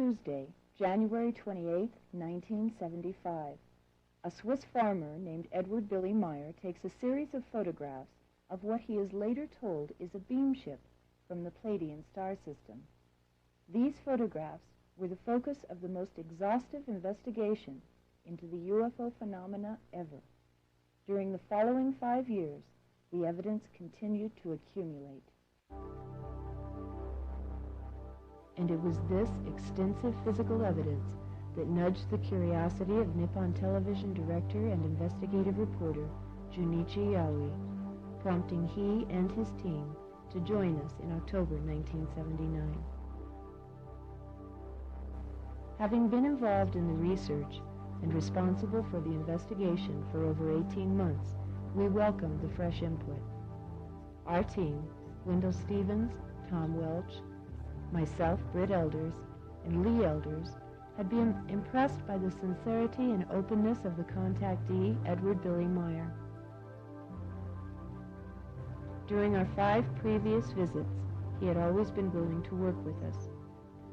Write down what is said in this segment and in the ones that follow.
Tuesday, January 28, 1975. A Swiss farmer named Eduard Billy Meier takes a series of photographs of what he is later told is a beamship from the Pleiadian star system. These photographs were the focus of the most exhaustive investigation into the UFO phenomena ever. During the following 5 years, the evidence continued to accumulate. And it was this extensive physical evidence that nudged the curiosity of Nippon television director and investigative reporter Junichi Yaoi, prompting he and his team to join us in October 1979. Having been involved in the research and responsible for the investigation for over 18 months, we welcomed the fresh input. Our team, Wendell Stevens, Tom Welch, myself, Britt Elders, and Lee Elders, had been impressed by the sincerity and openness of the contactee, Eduard Billy Meier. During our 5 previous visits, he had always been willing to work with us,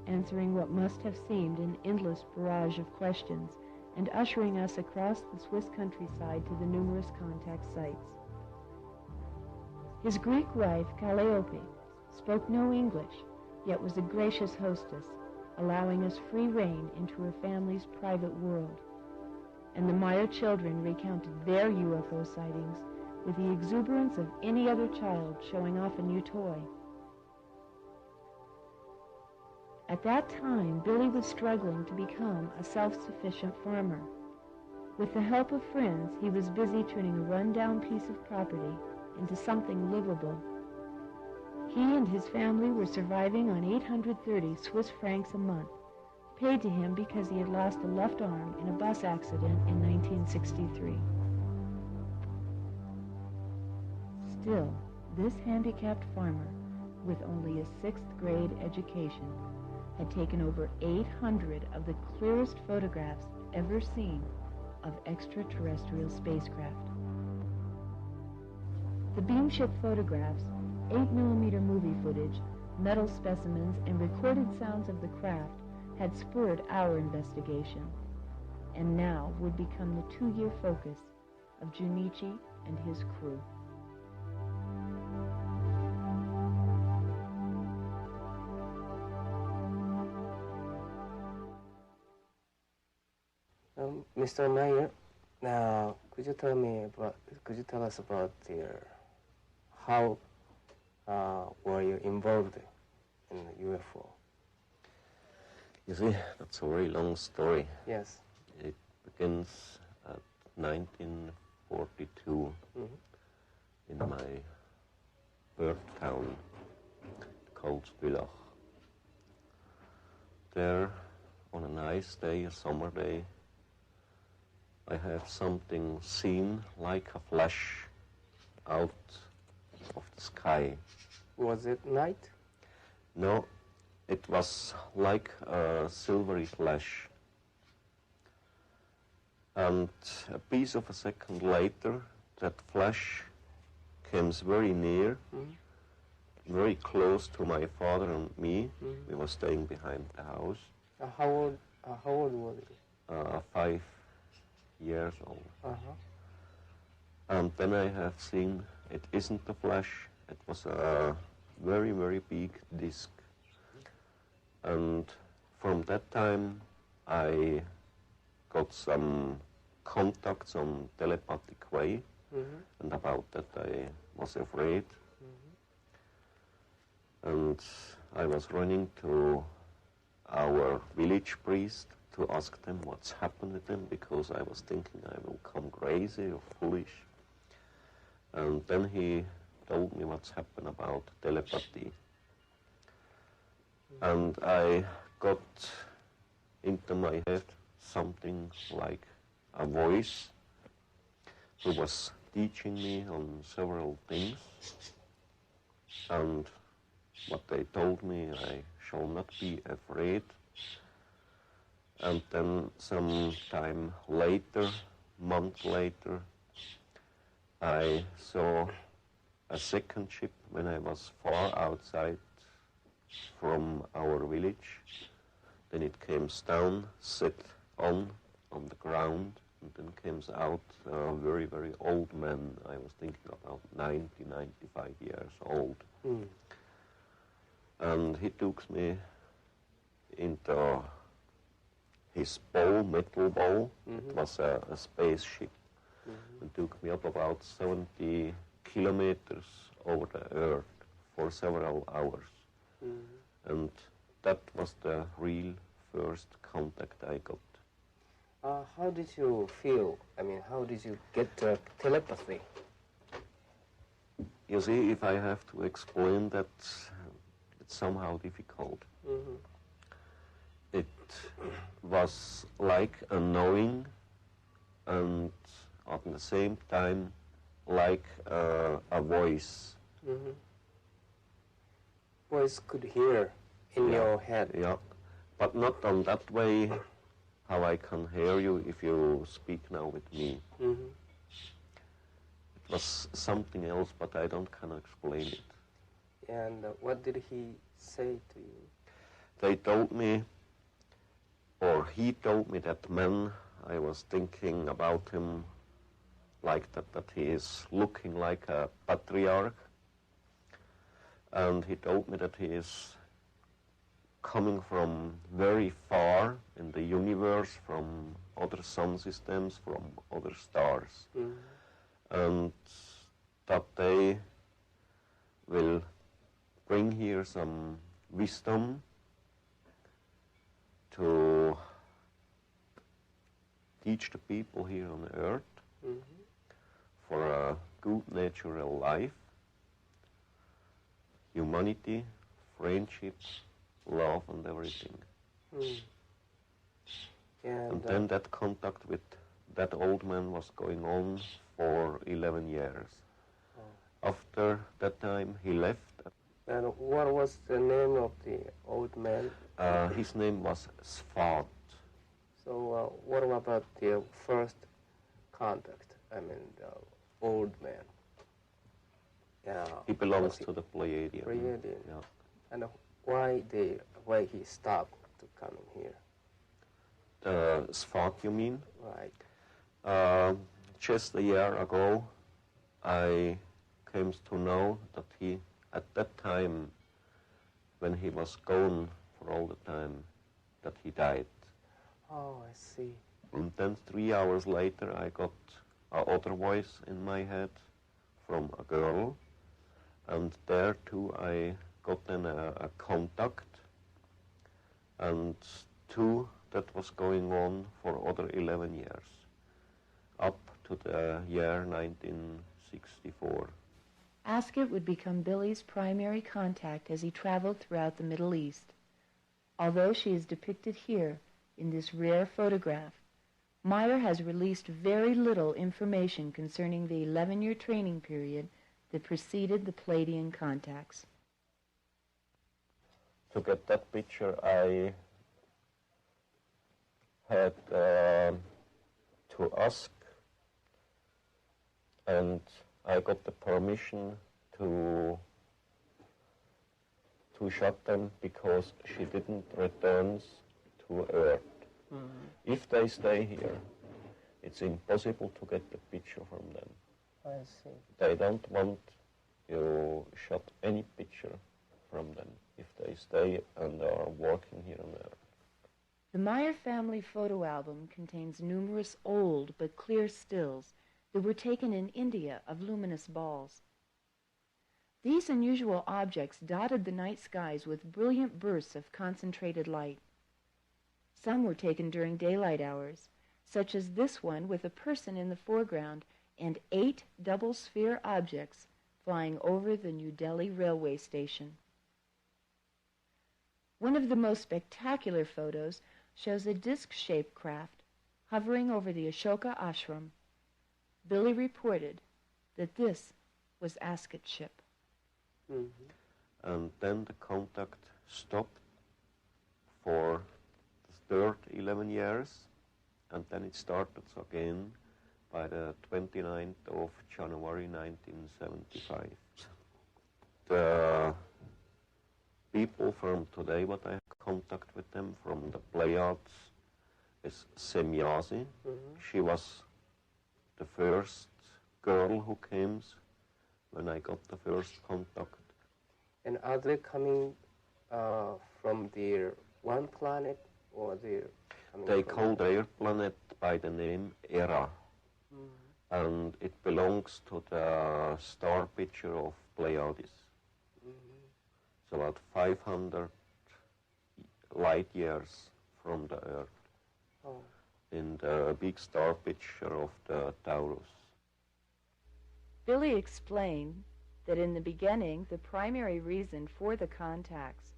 answering what must have seemed an endless barrage of questions and ushering us across the Swiss countryside to the numerous contact sites. His Greek wife, Calliope, spoke no English, yet was a gracious hostess, allowing us free rein into her family's private world. And the Meier children recounted their UFO sightings with the exuberance of any other child showing off a new toy. At that time, Billy was struggling to become a self-sufficient farmer. With the help of friends, he was busy turning a run-down piece of property into something livable. He and his family were surviving on 830 Swiss francs a month, paid to him because he had lost a left arm in a bus accident in 1963. Still, this handicapped farmer, with only a 6th grade education, had taken over 800 of the clearest photographs ever seen of extraterrestrial spacecraft. The beamship photographs, 8mm movie footage, metal specimens, and recorded sounds of the craft had spurred our investigation, and now would become the 2-year focus of Junichi and his crew. Mr. Meier, now could you tell us about how were you involved in the UFO? You see, that's a very long story. Yes. It begins at 1942 in my birth town called Villach. There, on a nice day, a summer day, I have something seen like a flash out of the sky. Was it night? No, it was like a silvery flash. And a piece of a second later, that flash comes very near, very close to my father and me. We were staying behind the house. How old was it? 5 years old. And then I have seen it isn't a flash, it was a very, very big disc. And from that time I got some contacts on telepathic way, and about that I was afraid. And I was running to our village priest to ask them what's happened to them, because I was thinking I will come crazy or foolish. And then he told me what's happened about telepathy. And I got into my head something like a voice who was teaching me on several things. And what they told me, I shall not be afraid. And then some time later, month later, I saw a second ship when I was far outside from our village. then it comes down, sit on the ground, and then comes out a very, very old man. I was thinking about 90, 95 years old. And he took me into his bow, metal bow. It was a spaceship. And took me up about 70 kilometers over the earth for several hours. And that was the real first contact I got. How did you feel? I mean, how did you get telepathy? You see, if I have to explain that, it's somehow difficult. It was like a knowing, and at the same time like a voice. Voice could hear in your head. Yeah, but not on that way how I can hear you if you speak now with me. It was something else, but I don't can explain it. And what did he say to you? They told me, or he told me, that man, I was thinking about him like that he is looking like a patriarch. And he told me that he is coming from very far in the universe, from other sun systems, from other stars. And that they will bring here some wisdom to teach the people here on earth for a good natural life, humanity, friendship, love, and everything. And then that contact with that old man was going on for 11 years. After that time, he left. And what was the name of the old man? His name was Sfat. So what about the first contact? I mean, the old man. Yeah. He belongs to the Plejaren. Plejaren. Yeah. And why he stopped to coming here? Sfat, you mean? Right. Just a year ago, I came to know that he, at that time, when he was gone for all the time, that he died. Oh, I see. And then 3 hours later, I got another voice in my head from a girl, and there too I got then a contact, and two that was going on for other 11 years, up to the year 1964. Ascot would become Billy's primary contact as he traveled throughout the Middle East. Although she is depicted here in this rare photograph, Meier has released very little information concerning the 11-year training period that preceded the Pleiadian contacts. To get that picture, I had to ask, and I got the permission to shot them because she didn't return to Earth. If they stay here, it's impossible to get the picture from them. I see. They don't want you shot any picture from them if they stay and are working here on Earth. The Meier family photo album contains numerous old but clear stills that were taken in India of luminous balls. These unusual objects dotted the night skies with brilliant bursts of concentrated light. Some were taken during daylight hours, such as this one with a person in the foreground and 8 double-sphere objects flying over the New Delhi railway station. One of the most spectacular photos shows a disc-shaped craft hovering over the Ashoka ashram. Billy reported that this was Ascot's ship. And then the contact stopped for the third 11 years, and then it started again by the 29th of January 1975. The people from today, what I contact with them from the Plejades is Semyazi. She was the first girl who came when I got the first contact. And are they coming from their one planet, or they're coming They from call their planet by the name Era, and it belongs to the star picture of Pleiades. It's about 500 light years from the Earth, in the big star picture of the Taurus. Billy explained that in the beginning, the primary reason for the contacts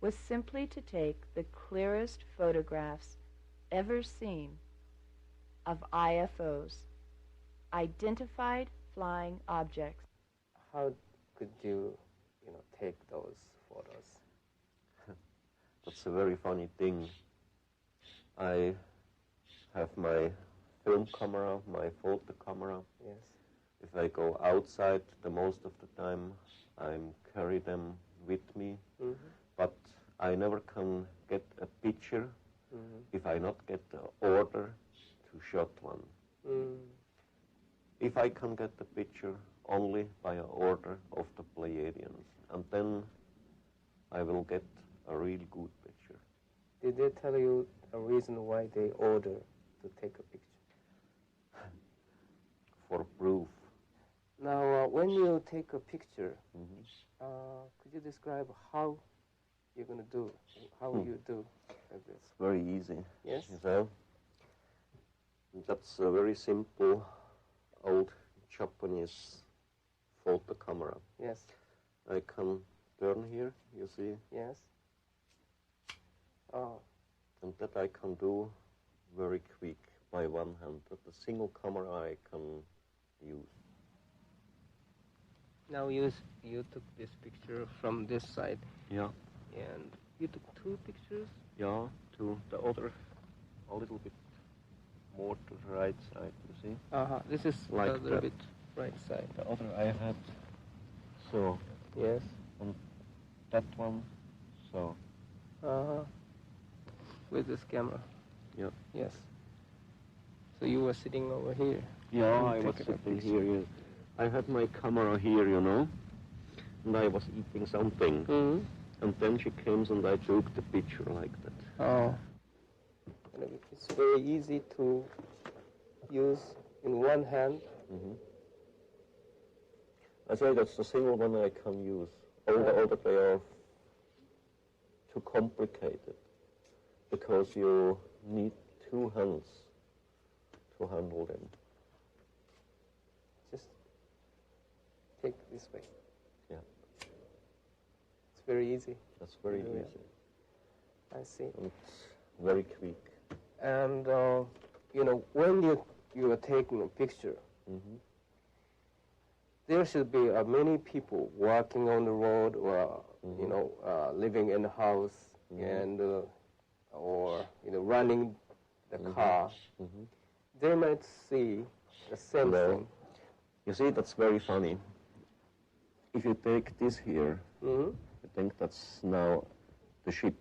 was simply to take the clearest photographs ever seen of IFOs, identified flying objects. How could you take those photos? That's a very funny thing. I have my film camera, my photo camera. Yes. If I go outside, the most of the time I carry them with me, but I never can get a picture if I not get the order to shot one. If I can get the picture only by an order of the Pleiadians, and then I will get a real good picture. Did they tell you a reason why they order to take a picture? For proof. Now, when you take a picture, could you describe how you're going to do, how you do like this? It's very easy. Yes? So, that's a very simple old Japanese photo camera. Yes. I can turn here, you see, Yes. Oh. and that I can do very quick by one hand. That the single camera I can use. Now you took this picture from this side. Yeah. And you took two pictures? Yeah, to the other, a little bit more to the right side, you see. This is Like a little that. bit right side. The other I had, so, Yes. on that one, so. With this camera. Yeah. Yes. So you were sitting over here. Yeah, and I was taking a sitting picture. here. Yeah. I had my camera here, and I was eating something. And then she came and I took the picture like that. Oh. And it's very easy to use in one hand. I say that's the single one I can use. All the other they are too complicated because you need two hands to handle them. Just take this way. Yeah. It's very easy. That's very Yeah. easy. I see. And it's very quick. And when you are taking a picture, there should be many people walking on the road, or living in a house, and or running the car. They might see the same thing. You see, that's very funny. If you take this here, I think that's now the ship.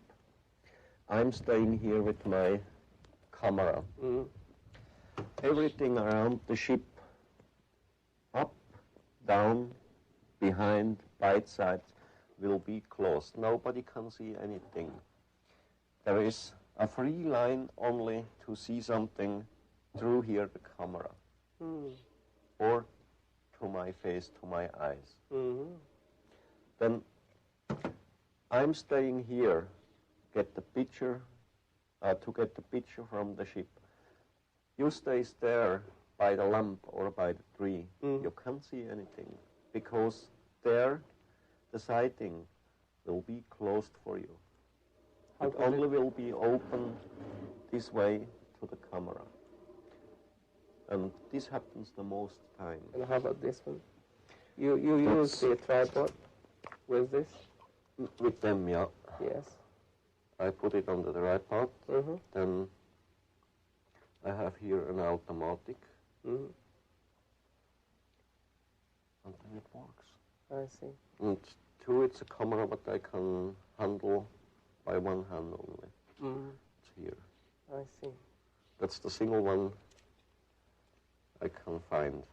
I'm staying here with my camera. Everything around the ship, up, down, behind, by sides, will be closed. Nobody can see anything. There is a free line only to see something through here, the camera, or to my face, to my eyes. Then I'm staying here, get the picture, to get the picture from the ship. You stay there by the lamp or by the tree. You can't see anything because there the sighting will be closed for you. It only will be open this way to the camera. And this happens the most time. And how about this one? You use the tripod with this? With them, yeah. Yes. I put it on the tripod. Then I have here an automatic. And then it works. I see. And two, it's a camera, but I can handle by one hand only. It's here. I see. That's the single one I can find.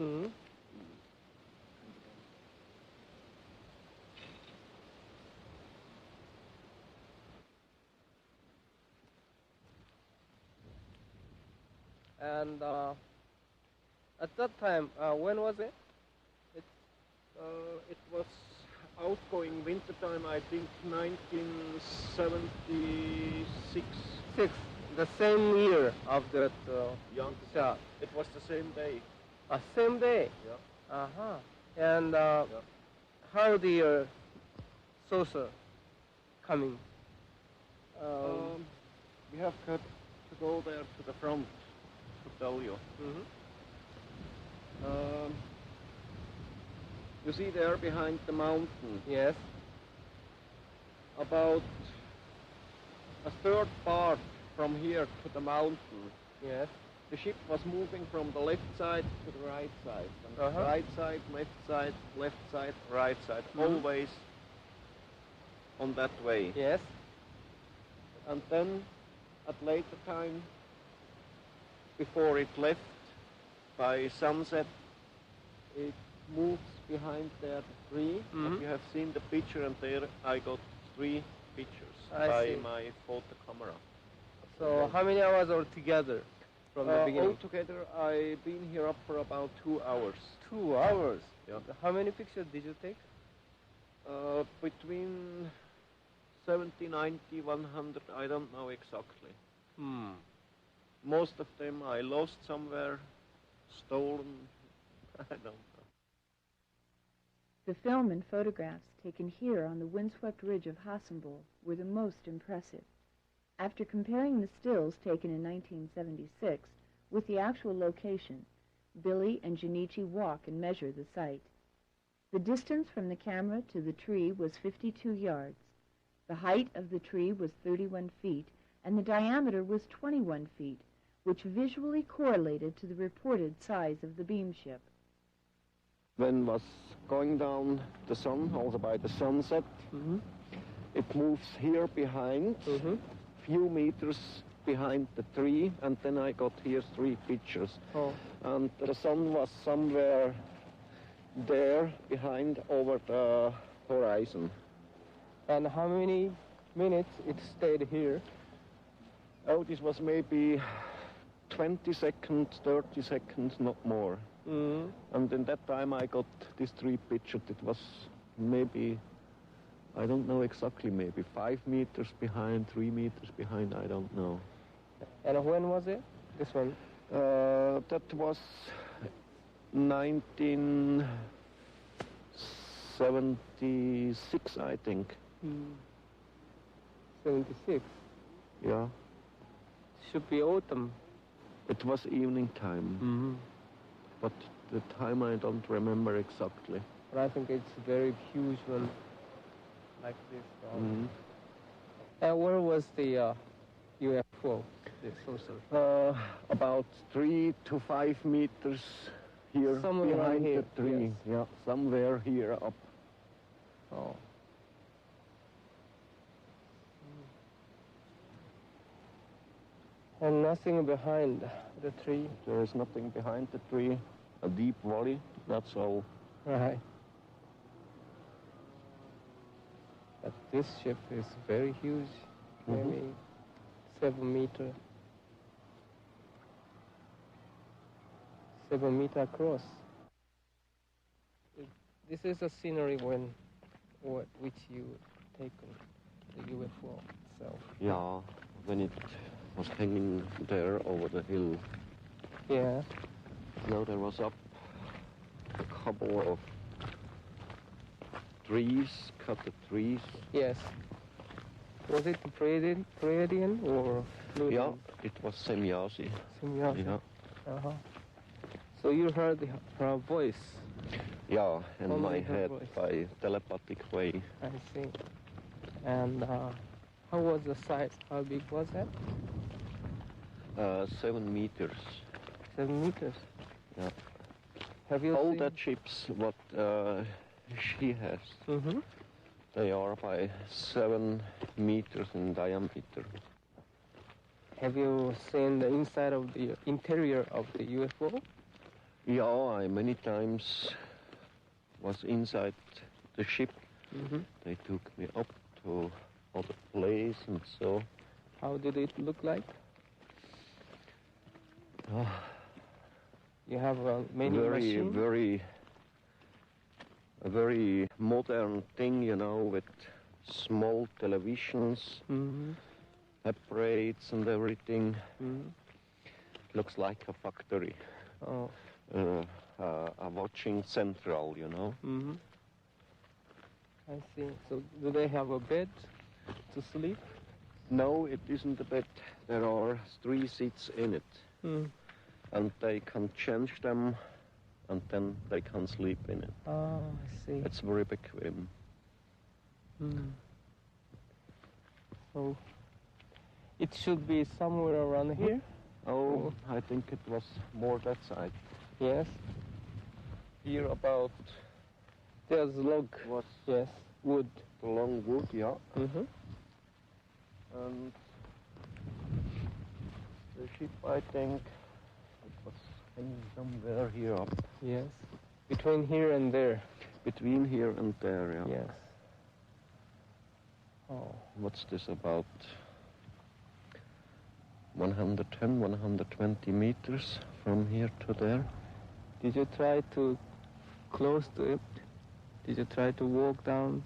Mm-hmm. And at that time, when was it? It was outgoing winter time, I think 1976. The same year of that shot. It was the same day. Same day? Yeah. Uh-huh. And how the saucer coming? We have got to go there to the front to tell you. You see there behind the mountain, Yes. about a third part from here to the mountain. Yes. The ship was moving from the left side to the right side. And right side, left side, right side. Always on that way. Yes. And then at later time, before it left, by sunset, it moves behind there the tree. And you have seen the picture, and there I got 3 pictures by my photo camera. So how many hours altogether from the beginning? Altogether, I've been here up for about 2 hours. 2 hours? Yeah. How many pictures did you take? Between 70, 90, 100, I don't know exactly. Most of them I lost somewhere, stolen, I don't know. The film and photographs taken here on the windswept ridge of Hassenbul were the most impressive. After comparing the stills taken in 1976 with the actual location, Billy and Junichi walk and measure the site. The distance from the camera to the tree was 52 yards. The height of the tree was 31 feet, and the diameter was 21 feet, which visually correlated to the reported size of the beamship. When was going down the sun, also by the sunset, it moves here behind, few meters behind the tree, and then I got here 3 pictures. And the sun was somewhere there behind over the horizon. And how many minutes it stayed here? Oh, this was maybe 20 seconds, 30 seconds, not more. And in that time I got these 3 pictures. It was maybe, I don't know exactly, maybe 5 meters behind, 3 meters behind, I don't know. And when was it, this one? That was 1976, I think. 76? Yeah. Should be autumn. It was evening time. But the time I don't remember exactly. But I think it's a very huge one, like this. And where was the UFO, the saucer? About 3 to 5 meters here, Somewhere behind here, the tree. yes. Yeah, somewhere here up. Oh. And nothing behind the tree. There is nothing behind the tree. A deep valley, that's all. Right. But this ship is very huge, maybe 7 meter. 7 meter across. This is a scenery which you taken, the UFO itself. Yeah, when it was hanging there over the hill. Yeah. Now there was up a couple of trees, cut the trees. Yes. Was it the Plejaren or? including? Yeah, it was Semyasi. Semyasi. Yeah. Uh-huh. So you heard her voice? Yeah, in Only my her head voice. by telepathic way. I see. And how was the size? How big was that? 7 meters. 7 meters. Yeah. Have you All seen? the chips what she has, Mm-hmm. they are by 7 meters in diameter. Have you seen the inside of the interior of the UFO? Yeah, I many times was inside the ship. Mm-hmm. They took me up to other place and so. How did it look like? Oh, You have many machines? a very modern thing, you know, with small televisions, Mm-hmm. apparates and everything. Mm-hmm. Looks like a factory. Oh. A watching central, you know. Mm-hmm. I see. So do they have a bed to sleep? No, it isn't a bed. There are 3 seats in it. Mm. And they can change them, and then they can sleep in it. Oh, I see. It's very bequem. Mm. So it should be somewhere around here? Oh, I think it was more that side. Yes. Here about There's log. was Yes. Wood. the long wood, yeah. Mm-hmm. And the ship, I think, it was hanging somewhere here up. Yes. Between here and there. Between here and there, yeah. Yes. Oh. What's this about? 110, 120 meters from here to there. Did you try to close to it? Did you try to walk down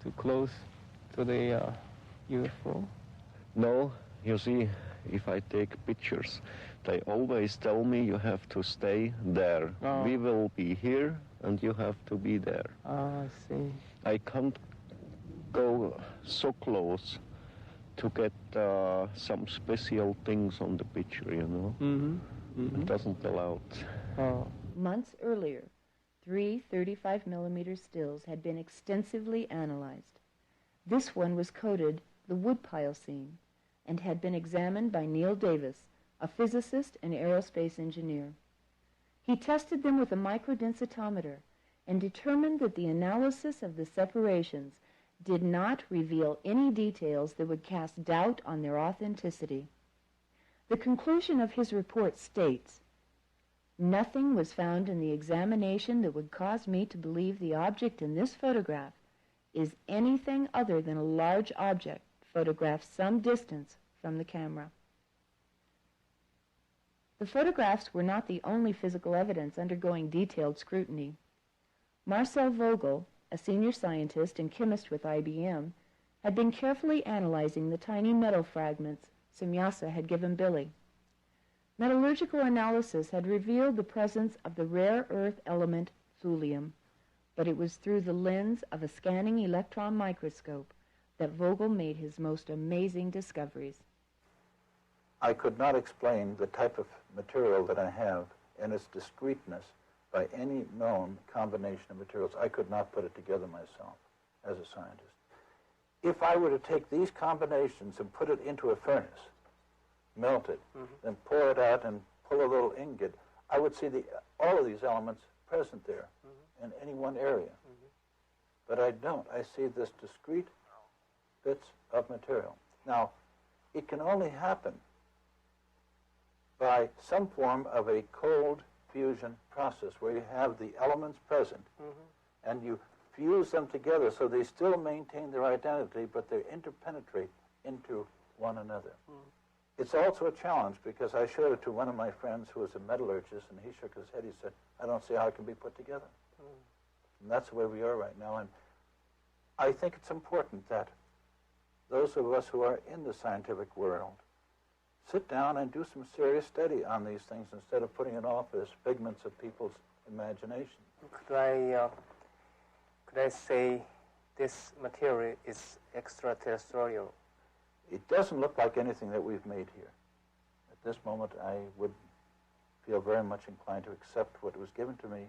too close to the UFO? No, you see, if I take pictures, they always tell me you have to stay there. Oh. We will be here and you have to be there. Ah, I see. I can't go so close to get some special things on the picture, you know. Mm-hmm. Mm-hmm. It doesn't allow it. Oh. Months earlier, 3 35mm stills had been extensively analyzed. This one was coded the woodpile scene and had been examined by Neil Davis, a physicist and aerospace engineer. He tested them with a microdensitometer and determined that the analysis of the separations did not reveal any details that would cast doubt on their authenticity. The conclusion of his report states, "Nothing was found in the examination that would cause me to believe the object in this photograph is anything other than a large object photographed some distance from the camera." The photographs were not the only physical evidence undergoing detailed scrutiny. Marcel Vogel, a senior scientist and chemist with IBM, had been carefully analyzing the tiny metal fragments Semyasa had given Billy. Metallurgical analysis had revealed the presence of the rare earth element thulium, but it was through the lens of a scanning electron microscope that Vogel made his most amazing discoveries. I could not explain the type of material that I have and its discreteness by any known combination of materials. I could not put it together myself as a scientist. If I were to take these combinations and put it into a furnace, melt it, then pour it out and pull a little ingot, I would see all of these elements present there in any one area. But I don't. I see this discrete bits of material. Now, it can only happen by some form of a cold fusion process where you have the elements present and you fuse them together so they still maintain their identity, but they interpenetrate into one another. It's also a challenge because I showed it to one of my friends who was a metallurgist, and he shook his head. He said, "I don't see how it can be put together." And that's the way we are right now. And I think it's important that those of us who are in the scientific world sit down and do some serious study on these things instead of putting it off as figments of people's imagination. Could I say this material is extraterrestrial? It doesn't look like anything that we've made here. At this moment, I would feel very much inclined to accept what was given to me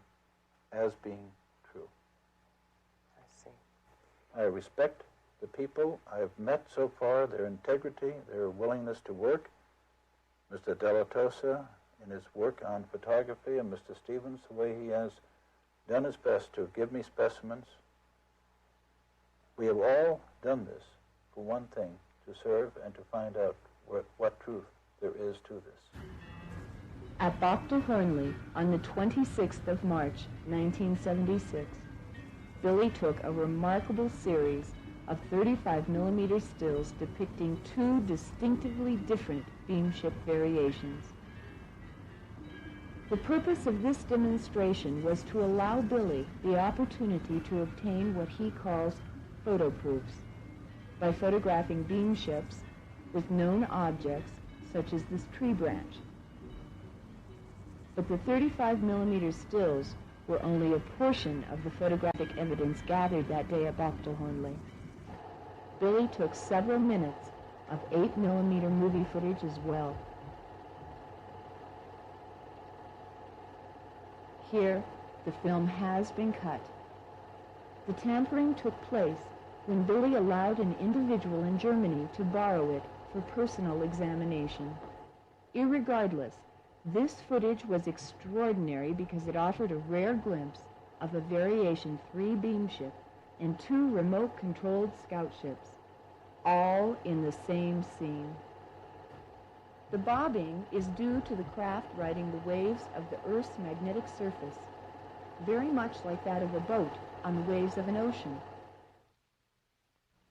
as being true. I see. I respect the people I have met so far, their integrity, their willingness to work. Mr. Della Tosa, in his work on photography, and Mr. Stevens, the way he has done his best to give me specimens. We have all done this for one thing, to serve and to find out what truth there is to this. At Bachta Hornley, on the 26th of March, 1976, Billy took a remarkable series of 35mm stills depicting two distinctively different beamship variations. The purpose of this demonstration was to allow Billy the opportunity to obtain what he calls photo proofs by photographing beamships with known objects such as this tree branch. But the 35mm stills were only a portion of the photographic evidence gathered that day at Bachta Hornley. Billy took several minutes of 8mm movie footage as well. Here, the film has been cut. The tampering took place when Billy allowed an individual in Germany to borrow it for personal examination. Irregardless, this footage was extraordinary because it offered a rare glimpse of a Variation 3 beamship and two remote-controlled scout ships, all in the same scene. The bobbing is due to the craft riding the waves of the Earth's magnetic surface, very much like that of a boat on the waves of an ocean.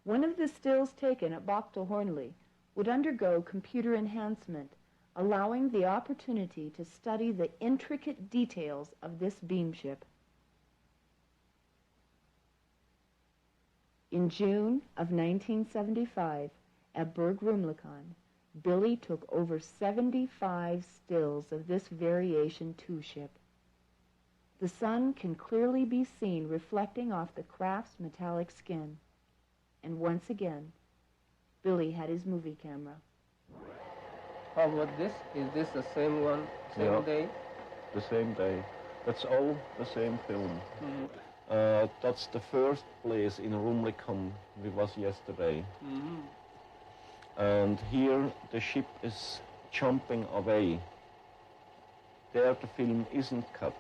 One of the stills taken at Bachta Hornley would undergo computer enhancement, allowing the opportunity to study the intricate details of this beamship. In June of 1975, at Berg Rumlikon, Billy took over 75 stills of this Variation 2 ship. The sun can clearly be seen reflecting off the craft's metallic skin. And once again, Billy had his movie camera. How about this? Is this the same one, same day? The same day. That's all the same film. Mm-hmm. That's the first place in Rumlikon we was yesterday. Mm-hmm. And here the ship is jumping away. There the film isn't cut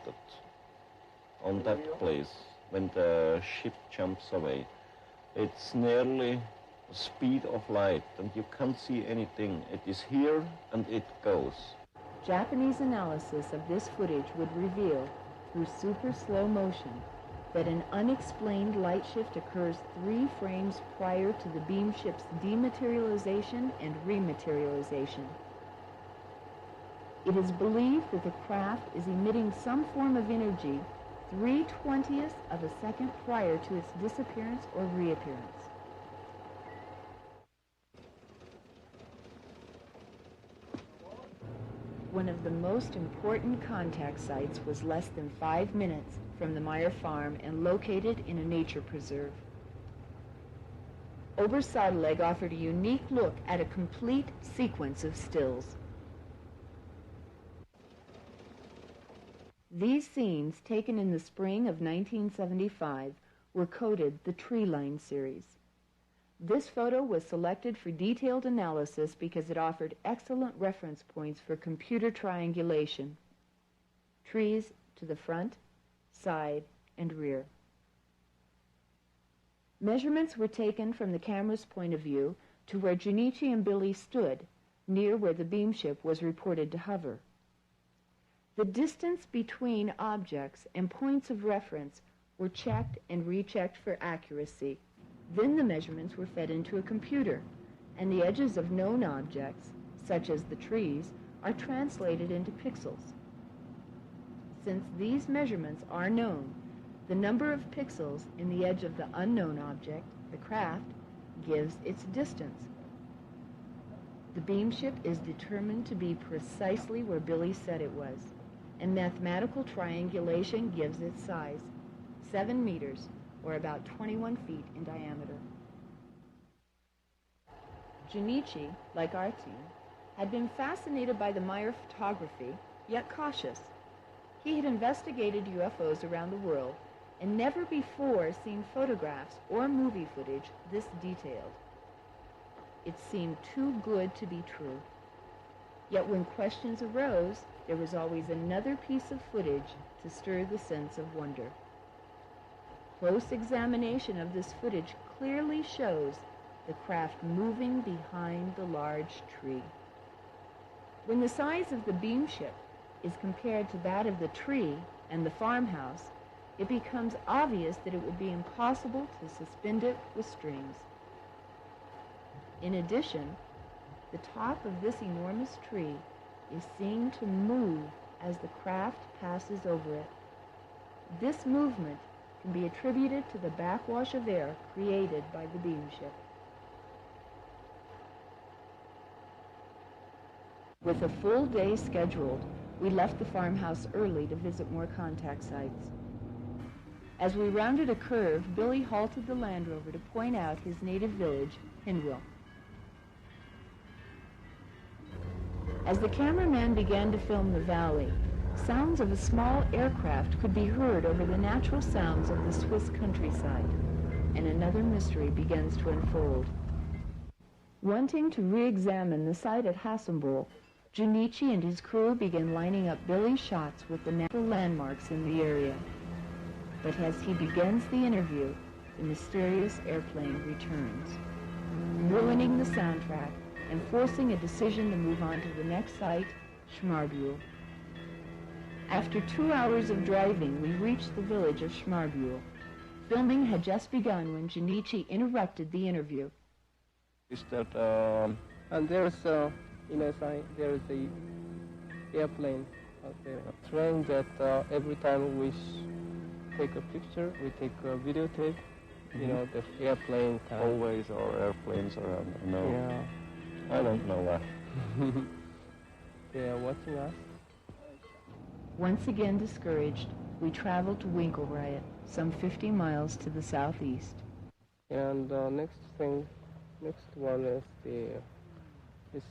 on that place when the ship jumps away. It's nearly the speed of light and you can't see anything. It is here and it goes. Japanese analysis of this footage would reveal, through super slow motion, that an unexplained light shift occurs 3 frames prior to the beamship's dematerialization and rematerialization. It is believed that the craft is emitting some form of energy 3/20th of a second prior to its disappearance or reappearance. One of the most important contact sites was less than 5 minutes from the Meier farm and located in a nature preserve. Obersadeleg offered a unique look at a complete sequence of stills. These scenes, taken in the spring of 1975, were coded the Tree Line series. This photo was selected for detailed analysis because it offered excellent reference points for computer triangulation. Trees to the front, side, and rear. Measurements were taken from the camera's point of view to where Junichi and Billy stood, near where the beamship was reported to hover. The distance between objects and points of reference were checked and rechecked for accuracy. Then the measurements were fed into a computer, and the edges of known objects, such as the trees, are translated into pixels. Since these measurements are known, the number of pixels in the edge of the unknown object, the craft, gives its distance. The beamship is determined to be precisely where Billy said it was, and mathematical triangulation gives its size, 7 meters, or about 21 feet in diameter. Junichi, like our team, had been fascinated by the Meier photography, yet cautious. He had investigated UFOs around the world and never before seen photographs or movie footage this detailed. It seemed too good to be true. Yet when questions arose, there was always another piece of footage to stir the sense of wonder. Close examination of this footage clearly shows the craft moving behind the large tree. When the size of the beamship is compared to that of the tree and the farmhouse, it becomes obvious that it would be impossible to suspend it with strings. In addition, the top of this enormous tree is seen to move as the craft passes over it. This movement can be attributed to the backwash of air created by the beamship. With a full day scheduled, we left the farmhouse early to visit more contact sites. As we rounded a curve, Billy halted the Land Rover to point out his native village, Hindwell. As the cameraman began to film the valley, sounds of a small aircraft could be heard over the natural sounds of the Swiss countryside, and another mystery begins to unfold. Wanting to re-examine the site at Hassenbull, Junichi and his crew begin lining up Billy's shots with the natural landmarks in the area. But as he begins the interview, the mysterious airplane returns, ruining the soundtrack and forcing a decision to move on to the next site, Schmarbuhl. After 2 hours of driving, we reached the village of Schmarbuhl. Filming had just begun when Junichi interrupted the interview. Is that, And there's there is a airplane out there. A train that every time we take a picture, we take a videotape. You know, the airplane kind of... Always our airplanes around. No, Yeah. I don't know that. They are watching us. Once again discouraged, we traveled to Winkelried, some 50 miles to the southeast. And next one is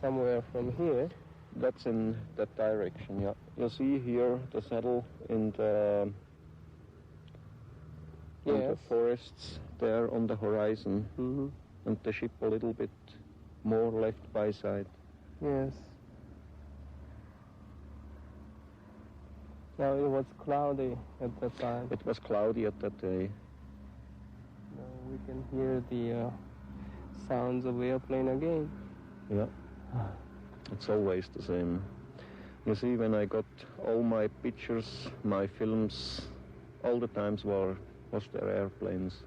somewhere from here. that's in that direction, yeah. You see here the saddle in the forests there on the horizon, and the ship a little bit more left by side. Yes. Now it was cloudy at that time. It was cloudy at that day. Now we can hear the sounds of airplane again. Yeah. It's always the same. You see, when I got all my pictures, my films, all the times was there airplanes.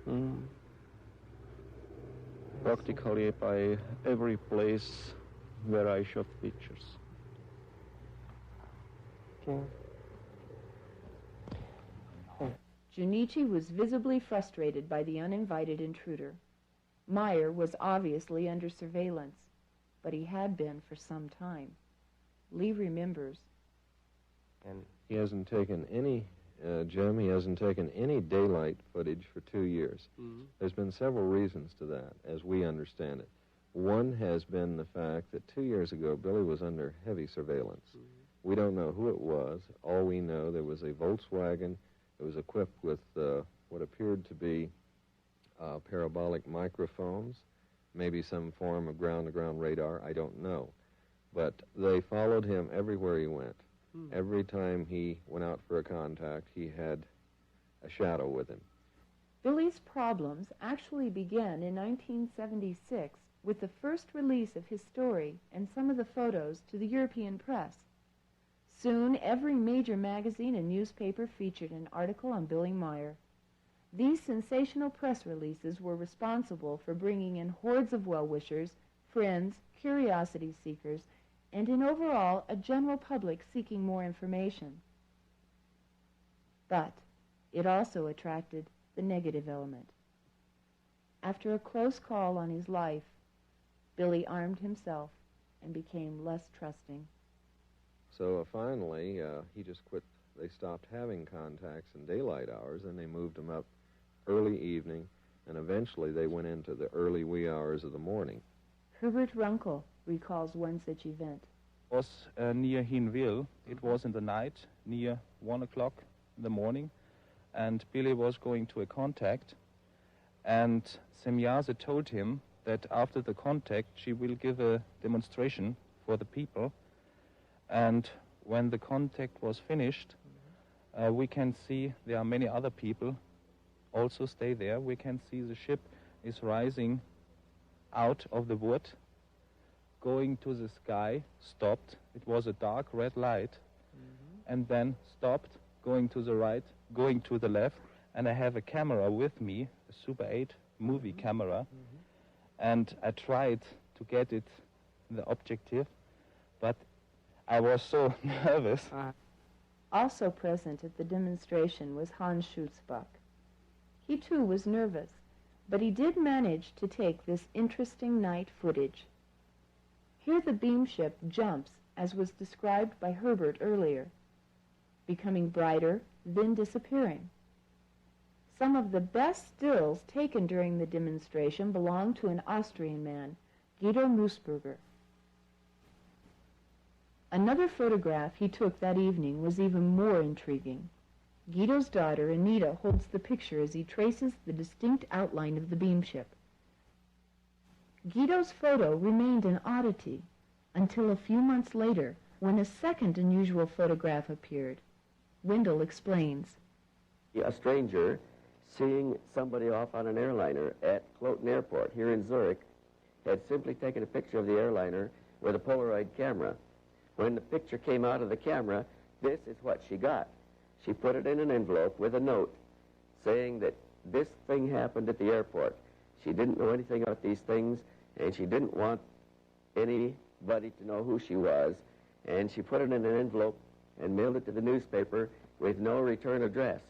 Practically by every place where I shot pictures. Okay. Junichi was visibly frustrated by the uninvited intruder. Meier was obviously under surveillance, but he had been for some time. Lee remembers. And he hasn't taken any, Jim, he hasn't taken any daylight footage for 2 years. There's been several reasons to that, as we understand it. One has been the fact that 2 years ago, Billy was under heavy surveillance. We don't know who it was. All we know, there was a Volkswagen. It was equipped with what appeared to be parabolic microphones, maybe some form of ground-to-ground radar. I don't know. But they followed him everywhere he went. Every time he went out for a contact, he had a shadow with him. Billy's problems actually began in 1976 with the first release of his story and some of the photos to the European press. Soon, every major magazine and newspaper featured an article on Billy Meier. These sensational press releases were responsible for bringing in hordes of well-wishers, friends, curiosity seekers, and in overall a general public seeking more information. But it also attracted the negative element. After a close call on his life, Billy armed himself and became less trusting. So finally, he just quit. They stopped having contacts in daylight hours, and they moved him up early evening, and eventually they went into the early wee hours of the morning. Herbert Runkel recalls one such event. It was near Hinwil. It was in the night, near 1 o'clock in the morning, and Billy was going to a contact, and Semyase told him that after the contact she will give a demonstration for the people, and when the contact was finished, we can see there are many other people also stay there. We can see the ship is rising out of the wood, going to the sky, stopped. It was a dark red light, and then stopped, going to the right, going to the left, and I have a camera with me, a Super 8 movie camera, and I tried to get it in the objective, but I was so nervous. Also present at the demonstration was Hans Schutzbach. He too was nervous, but he did manage to take this interesting night footage. Here the beamship jumps, as was described by Herbert earlier, becoming brighter, then disappearing. Some of the best stills taken during the demonstration belong to an Austrian man, Guido Nussberger. Another photograph he took that evening was even more intriguing. Guido's daughter, Anita, holds the picture as he traces the distinct outline of the beamship. Guido's photo remained an oddity until a few months later, when a second unusual photograph appeared. Wendell explains. A stranger seeing somebody off on an airliner at Cloten Airport here in Zurich had simply taken a picture of the airliner with a Polaroid camera. When the picture came out of the camera, this is what she got. She put it in an envelope with a note saying that this thing happened at the airport. She didn't know anything about these things, and she didn't want anybody to know who she was, and she put it in an envelope and mailed it to the newspaper with no return address.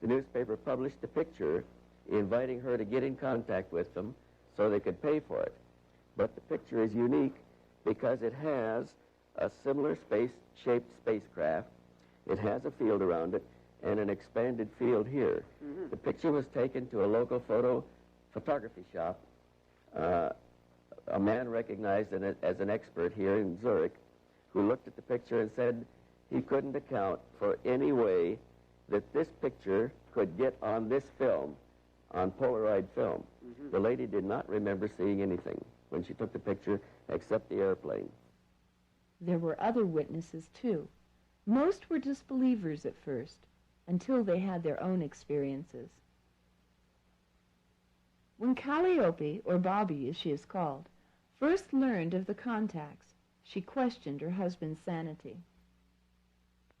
The newspaper published the picture, inviting her to get in contact with them so they could pay for it. But the picture is unique because it has a similar space-shaped spacecraft. It has a field around it and an expanded field here. The picture was taken to a local photography shop. A man recognized as an expert here in Zurich who looked at the picture and said he couldn't account for any way that this picture could get on this film, on Polaroid film. The lady did not remember seeing anything when she took the picture except the airplane. There were other witnesses, too. Most were disbelievers at first, until they had their own experiences. When Calliope, or Bobby as she is called, first learned of the contacts, she questioned her husband's sanity.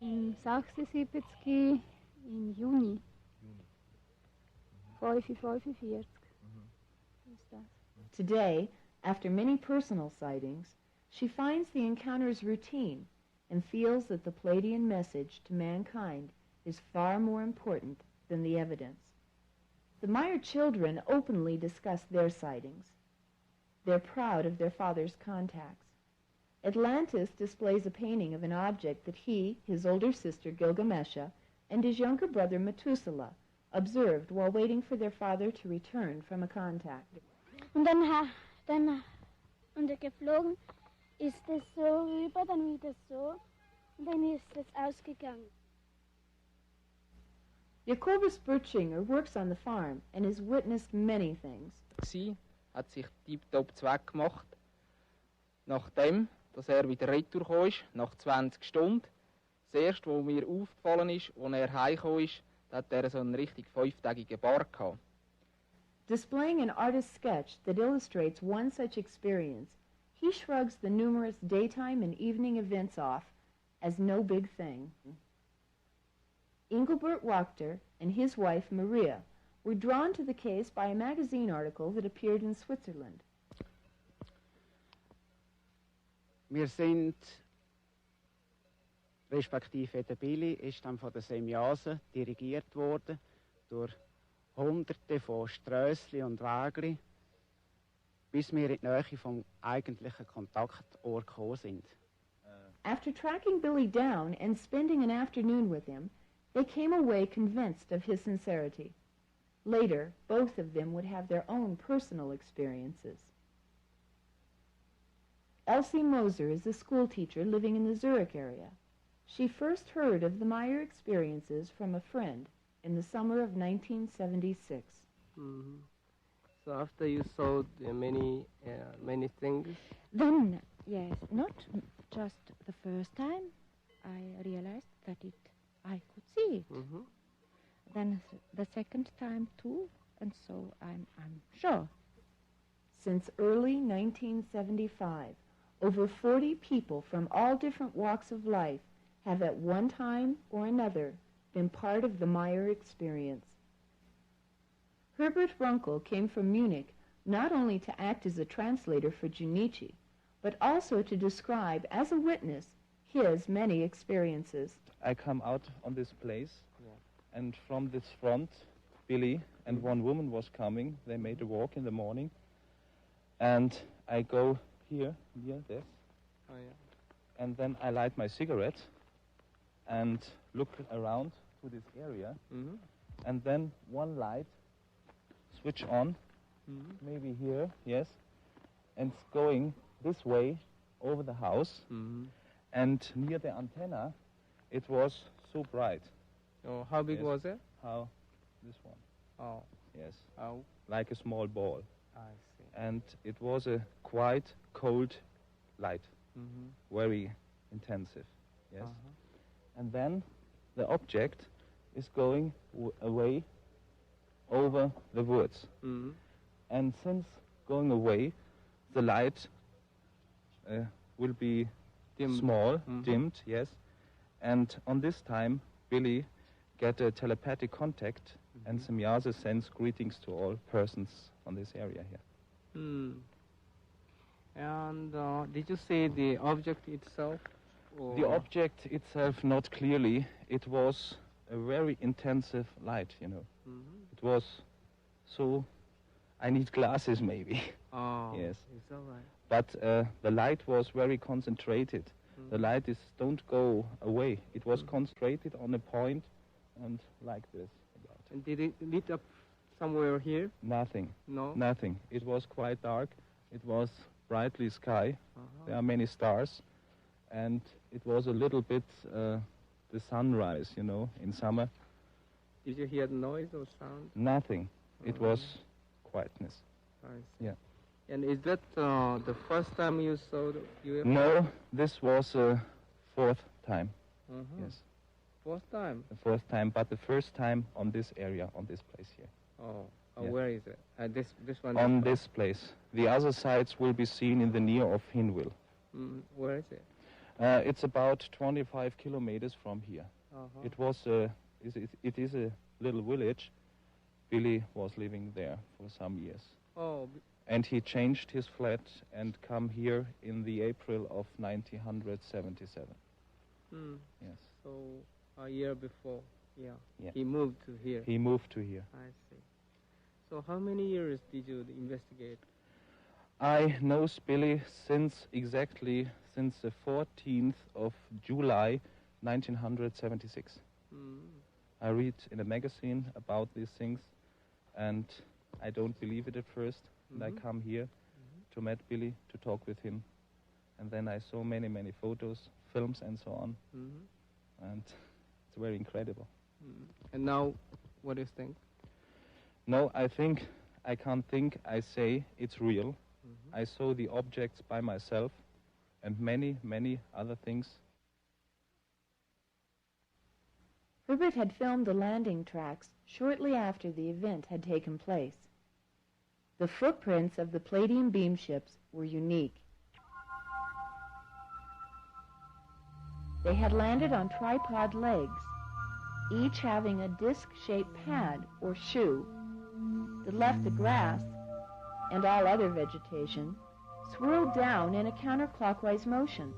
In 76 im Juni. 45. Today, after many personal sightings, she finds the encounters routine and feels that the Pleiadian message to mankind is far more important than the evidence. The Meier children openly discuss their sightings. They're proud of their father's contacts. Atlantis displays a painting of an object that he, his older sister Gilgamesha, and his younger brother Methuselah observed while waiting for their father to return from a contact. Und er geflogen, ist es so rüber, dann wieder so, und dann ist es ausgegangen. Jacobus Burtschinger works on the farm and has witnessed many things. Sie hat sich tiptop zweckgemacht. Nachdem, dass er wieder retour ist, nach 20 Stunden, das erste, was mir aufgefallen ist, als er heimgekommen ist, hat er so einen richtig 5-tägigen Bart gehabt. Displaying an artist's sketch that illustrates one such experience, he shrugs the numerous daytime and evening events off as no big thing. Engelbert Wachter and his wife Maria were drawn to the case by a magazine article that appeared in Switzerland. Wir sind, respektive der Billy, ist dann von der Semyase dirigiert worden durch Hunderte von Strössli und Wägli, bis wir in die Nähe vom eigentlichen Kontaktort gekommen sind. After tracking Billy down and spending an afternoon with him, they came away convinced of his sincerity. Later, both of them would have their own personal experiences. Elsie Moser is a schoolteacher living in the Zurich area. She first heard of the Meier experiences from a friend in the summer of 1976. Mm-hmm. So after you saw many things? Then, yes, not just the first time, I realized that I could see it. Mm-hmm. Then the second time too, and so I'm sure. Since early 1975, over 40 people from all different walks of life have at one time or another been part of the Meier experience. Herbert Runkel came from Munich not only to act as a translator for Junichi, but also to describe as a witness his many experiences. I come out on this place, and from this front, Billy and one woman was coming. They made a walk in the morning, and I go here, near this, and then I light my cigarette and look around to this area, and then one light switch on, maybe here, yes, and it's going this way over the house, and near the antenna, it was so bright. Oh, how big was it? How? This one. Oh. Yes. How? Like a small ball. I see. And it was a quite cold light, very intensive, yes. And then the object is going away over the woods. And since going away, the light will be small, dimmed, yes. And on this time, Billy get a telepathic contact, and Semyase sends greetings to all persons on this area here. And did you see the object itself? Or? The object itself, not clearly. It was a very intensive light, you know. It was so, I need glasses maybe. Oh, yes. It's all right. But the light was very concentrated. The light don't go away. It was concentrated on a point and like this. And did it lit up somewhere here? Nothing. No? Nothing. It was quite dark. It was brightly sky. There are many stars. And it was a little bit the sunrise, you know, in summer. Did you hear noise or sound? Nothing. It was quietness. I see. Yeah. And is that the first time you saw the UFO? No, this was fourth time. Yes. Fourth time? The fourth time, but the first time on this area, on this place here. Oh, Yeah. Where is it? This one? On this place. The other sides will be seen in the near of Hinwil. Where is it? It's about 25 kilometers from here. It was it is a little village. Billy was living there for some years. Oh. And he changed his flat and come here in the April of 1977. Yes. So a year before, yeah. Yeah. He moved to here. He moved to here. I see. So how many years did you investigate? I know Billy exactly since the 14th of July 1976. I read in a magazine about these things, and I don't believe it at first. And I come here to meet Billy, to talk with him. And then I saw many, many photos, films, and so on. And it's very incredible. And now, what do you think? No, I can't think, I say it's real. I saw the objects by myself and many, many other things. Herbert had filmed the landing tracks shortly after the event had taken place. The footprints of the Palladium beamships were unique. They had landed on tripod legs, each having a disc-shaped pad or shoe that left the grass and all other vegetation swirled down in a counterclockwise motion.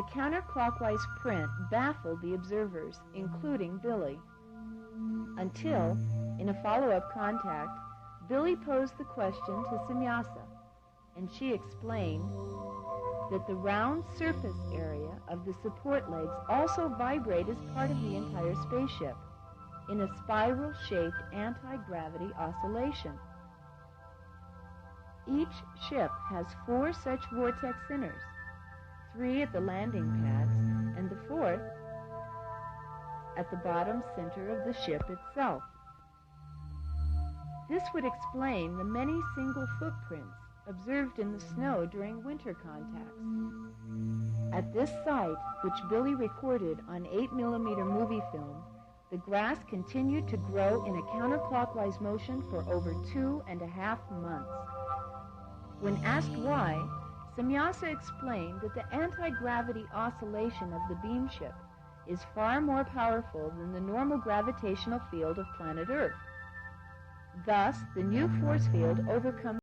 The counterclockwise print baffled the observers, including Billy, until, in a follow-up contact, Billy posed the question to Semyasa, and she explained that the round surface area of the support legs also vibrate as part of the entire spaceship in a spiral-shaped anti-gravity oscillation. Each ship has 4 such vortex centers, 3 at the landing pads and the 4th at the bottom center of the ship itself. This would explain the many single footprints observed in the snow during winter contacts. At this site, which Billy recorded on 8mm movie film, the grass continued to grow in a counterclockwise motion for over 2.5 months. When asked why, Semyasa explained that the anti-gravity oscillation of the beamship is far more powerful than the normal gravitational field of planet Earth. Thus, the new force field overcomes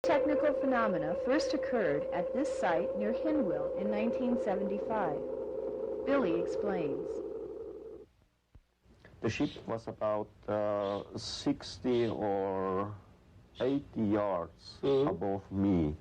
technical phenomena first occurred at this site near Hinwil in 1975. Billy explains. The ship was about 60 or 80 yards above me.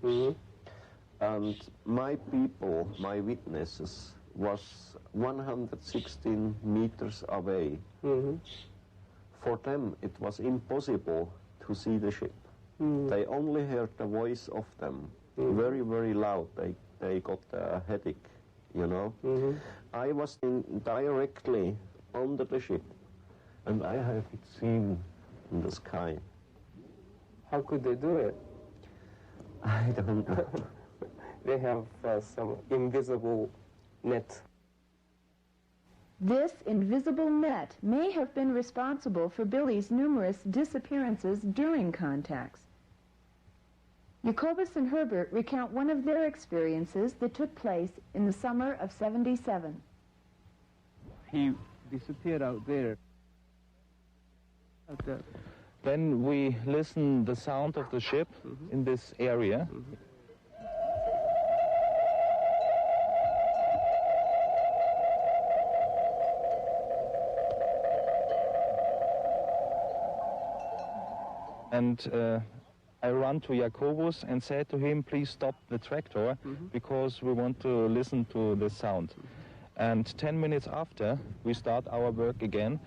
And my people, my witnesses, was 116 meters away. For them, it was impossible to see the ship. They only heard the voice of them, very, very loud. They got a headache, you know. I was directly under the ship, and I have it seen in the sky. How could they do it? I don't know. They have some invisible net. This invisible net may have been responsible for Billy's numerous disappearances during contacts. Jacobus and Herbert recount one of their experiences that took place in the summer of '77. He disappeared out there. Then we listen the sound of the ship in this area. And I ran to Jacobus and said to him, please stop the tractor because we want to listen to the sound. And 10 minutes after we start our work again,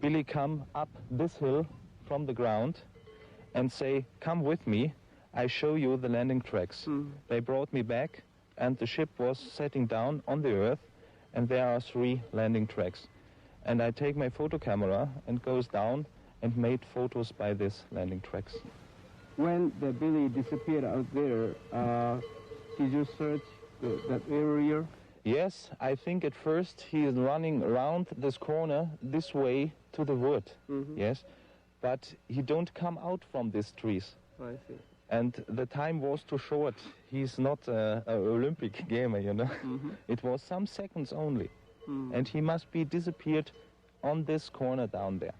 Billy come up this hill from the ground and say, come with me, I show you the landing tracks. They brought me back and the ship was setting down on the earth and there are 3 landing tracks. And I take my photo camera and goes down and made photos by these landing tracks. When the Billy disappeared out there, did you search that area? Yes, I think at first he is running around this corner this way to the wood. Yes, but he don't come out from these trees. I see. And the time was too short. He's not an Olympic gamer, you know. It was some seconds only. And he must be disappeared on this corner down there.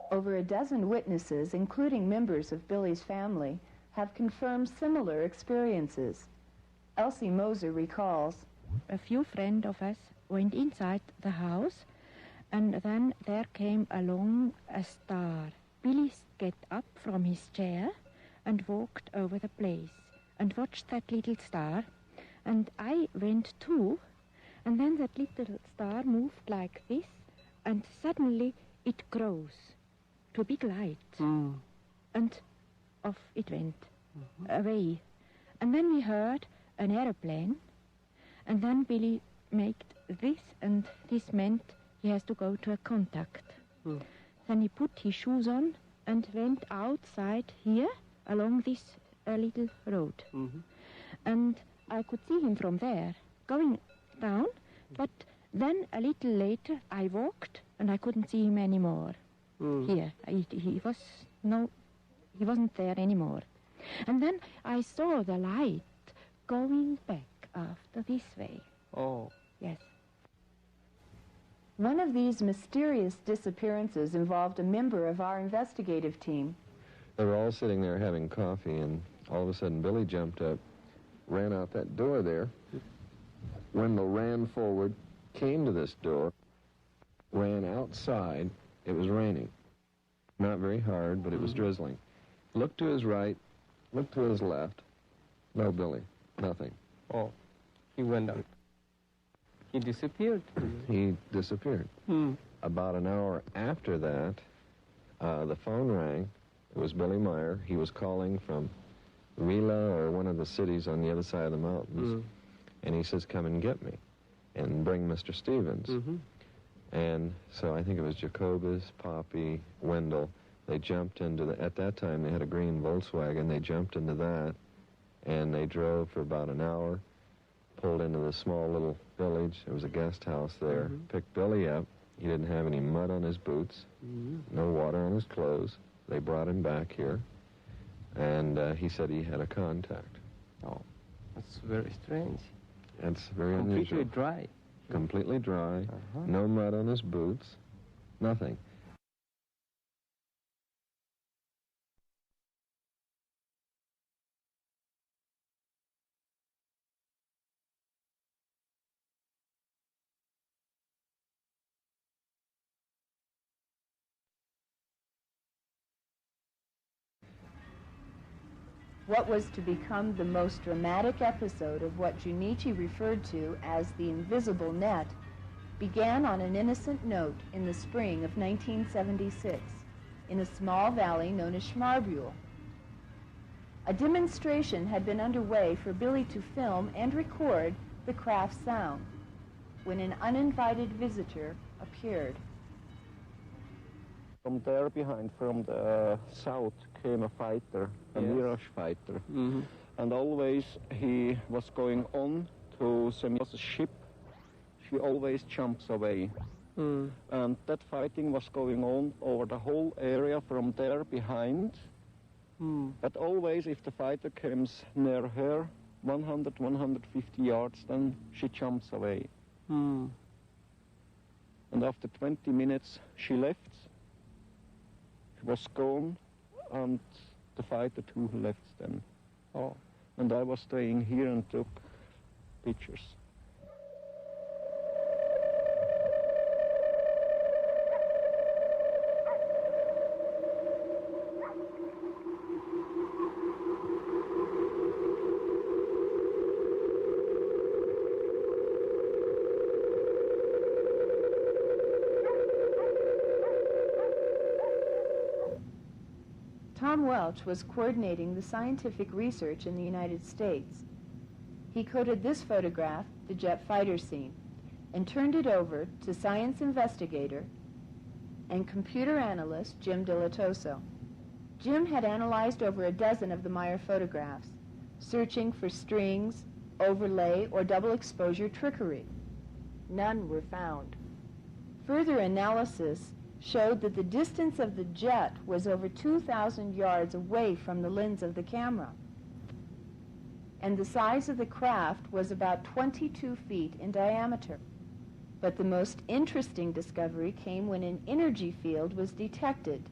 Over a dozen witnesses, including members of Billy's family, have confirmed similar experiences. Elsie Moser recalls, a few friends of us went inside the house, and then there came along a star. Billy got up from his chair and walked over the place and watched that little star, And I went too, and then that little star moved like this, and suddenly it grows to a big light. And off it went, away. And then we heard an aeroplane, and then Billy made this, and this meant he has to go to a contact. Then he put his shoes on and went outside here along this little road. And I could see him from there going down, but then a little later I walked and I couldn't see him anymore. Here, he wasn't there anymore. And then I saw the light going back after this way. Oh. Yes. One of these mysterious disappearances involved a member of our investigative team. They were all sitting there having coffee, and all of a sudden Billy jumped up, ran out that door there. Wendell ran forward, came to this door, ran outside. It was raining. Not very hard, but it was drizzling. Looked to his right, looked to his left. No Billy, nothing. Oh, he went out. He disappeared. He disappeared. About an hour after that, the phone rang. It was Billy Meier. He was calling from Rila or one of the cities on the other side of the mountains. And he says, come and get me and bring Mr. Stevens. And so I think it was Jacobus, Poppy, Wendell. They jumped into at that time they had a green Volkswagen. They jumped into that, and they drove for about an hour, pulled into the small little village. There was a guest house there. Picked Billy up. He didn't have any mud on his boots, no water on his clothes. They brought him back here, and he said he had a contact. Oh, that's very strange. That's very Completely unusual. dry. Completely dry, no mud on his boots, nothing. What was to become the most dramatic episode of what Junichi referred to as the invisible net began on an innocent note in the spring of 1976 in a small valley known as Schmarbühl. A demonstration had been underway for Billy to film and record the craft's sound when an uninvited visitor appeared. From there behind, from the south, came a fighter, a Mirage fighter. And always he was going on to Semya's ship. She always jumps away. And that fighting was going on over the whole area from there behind. But always if the fighter comes near her, 100, 150 yards, then she jumps away. And after 20 minutes, she left. She was gone, and the fighter too left then. And I was staying here and took pictures. Tom Welch was coordinating the scientific research in the United States. He coded this photograph, the jet fighter scene, and turned it over to science investigator and computer analyst Jim Dilatoso. Jim had analyzed over a dozen of the Meier photographs, searching for strings, overlay, or double exposure trickery. None were found. Further analysis showed that the distance of the jet was over 2,000 yards away from the lens of the camera, and the size of the craft was about 22 feet in diameter. But the most interesting discovery came when an energy field was detected,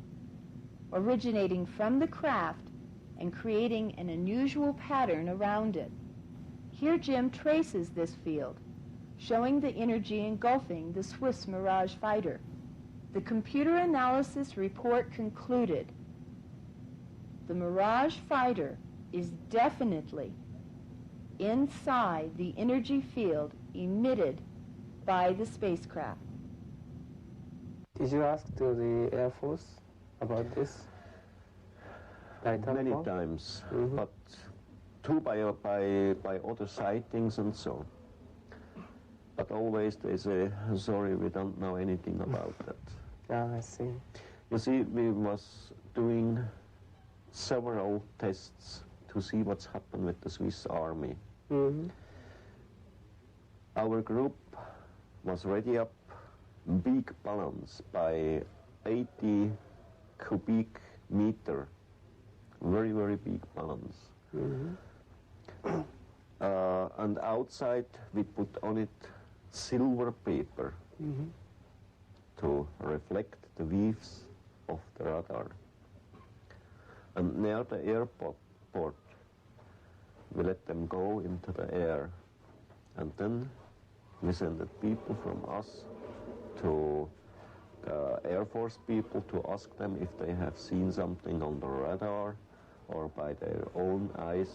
originating from the craft and creating an unusual pattern around it. Here Jim traces this field, showing the energy engulfing the Swiss Mirage fighter. The computer analysis report concluded the Mirage fighter is definitely inside the energy field emitted by the spacecraft. Did you ask to the Air Force about this? Many times, but too by other sightings and so. But always they say, sorry, we don't know anything about that. Ah, I see. You see, we was doing several tests to see what's happened with the Swiss Army. Our group was ready up big balloons by 80 cubic meter, very, very big balloons. And outside we put on it silver paper to reflect the waves of the radar. And near the airport, we let them go into the air. And then we send the people from us to the Air Force people to ask them if they have seen something on the radar or by their own eyes.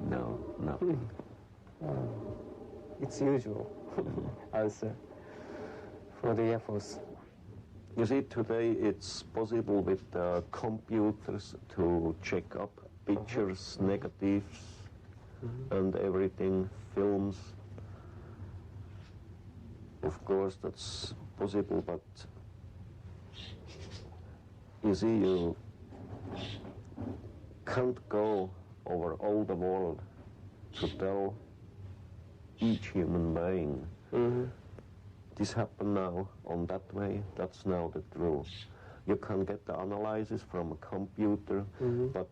No, nothing. It's usual answer for the Air Force. You see, today it's possible with computers to check up pictures, negatives, and everything, films. Of course, that's possible, but you see, you can't go over all the world to tell each human being this happened now on that way, that's now the truth. You can get the analysis from a computer, but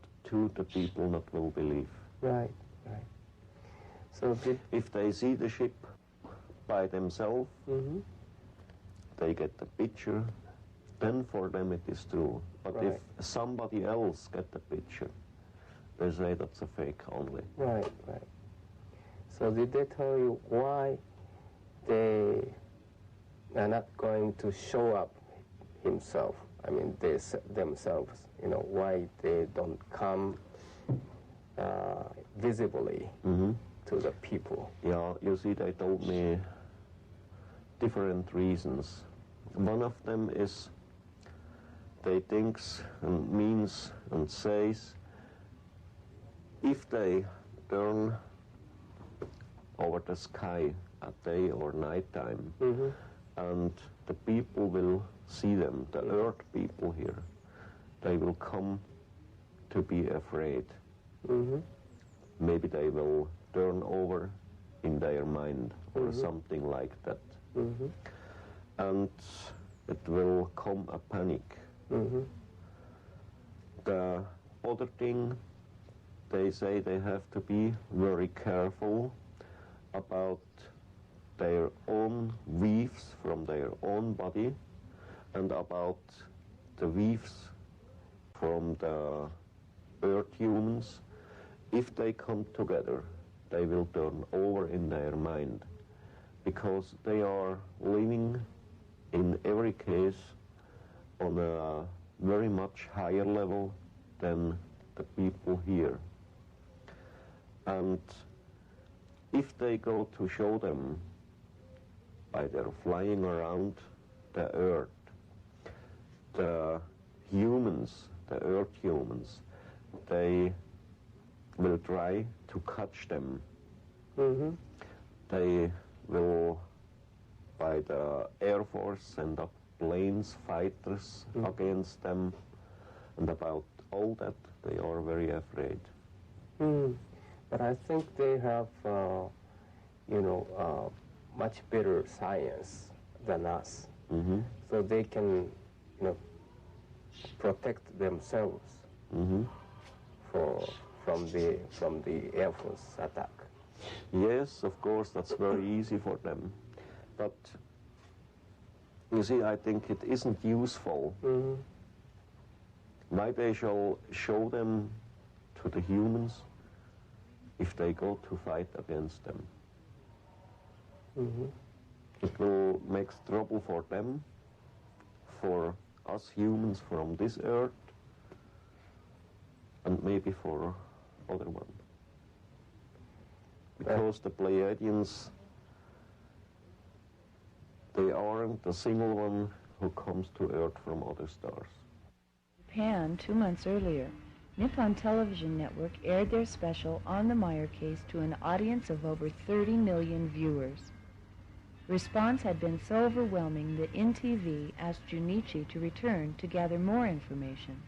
the people not will believe. Right. So if they see the ship by themselves, they get the picture, then for them it is true. But if somebody else get the picture, they say that's a fake only. Right. So did they tell you why they are not going to show up himself? I mean, themselves, why they don't come visibly to the people? Yeah, you see, they told me different reasons. One of them is they thinks and means and says if they turn over the sky at day or night time and the people will see them, the earth people here, they will come to be afraid. Maybe they will turn over in their mind or something like that. And it will come a panic. The other thing, they say they have to be very careful about their own weaves from their own body and about the weaves from the earth humans. If they come together, they will turn over in their mind, because they are living in every case on a very much higher level than the people here. And if they go to show them by their flying around the earth, the humans, the earth humans, they will try to catch them. They will, by the Air Force, send up planes, fighters against them, and about all that they are very afraid. But I think they have, much better science than us, so they can, protect themselves from the Air Force attack. Yes, of course, that's very easy for them. But, you see, I think it isn't useful. Why they shall show them to the humans if they go to fight against them? It will make trouble for them, for us humans from this earth, and maybe for other ones. because the Plejadians, they aren't a single one who comes to Earth from other stars. Japan, 2 months earlier, Nippon Television Network aired their special on the Meier case to an audience of over 30 million viewers. Response had been so overwhelming that NTV asked Junichi to return to gather more information.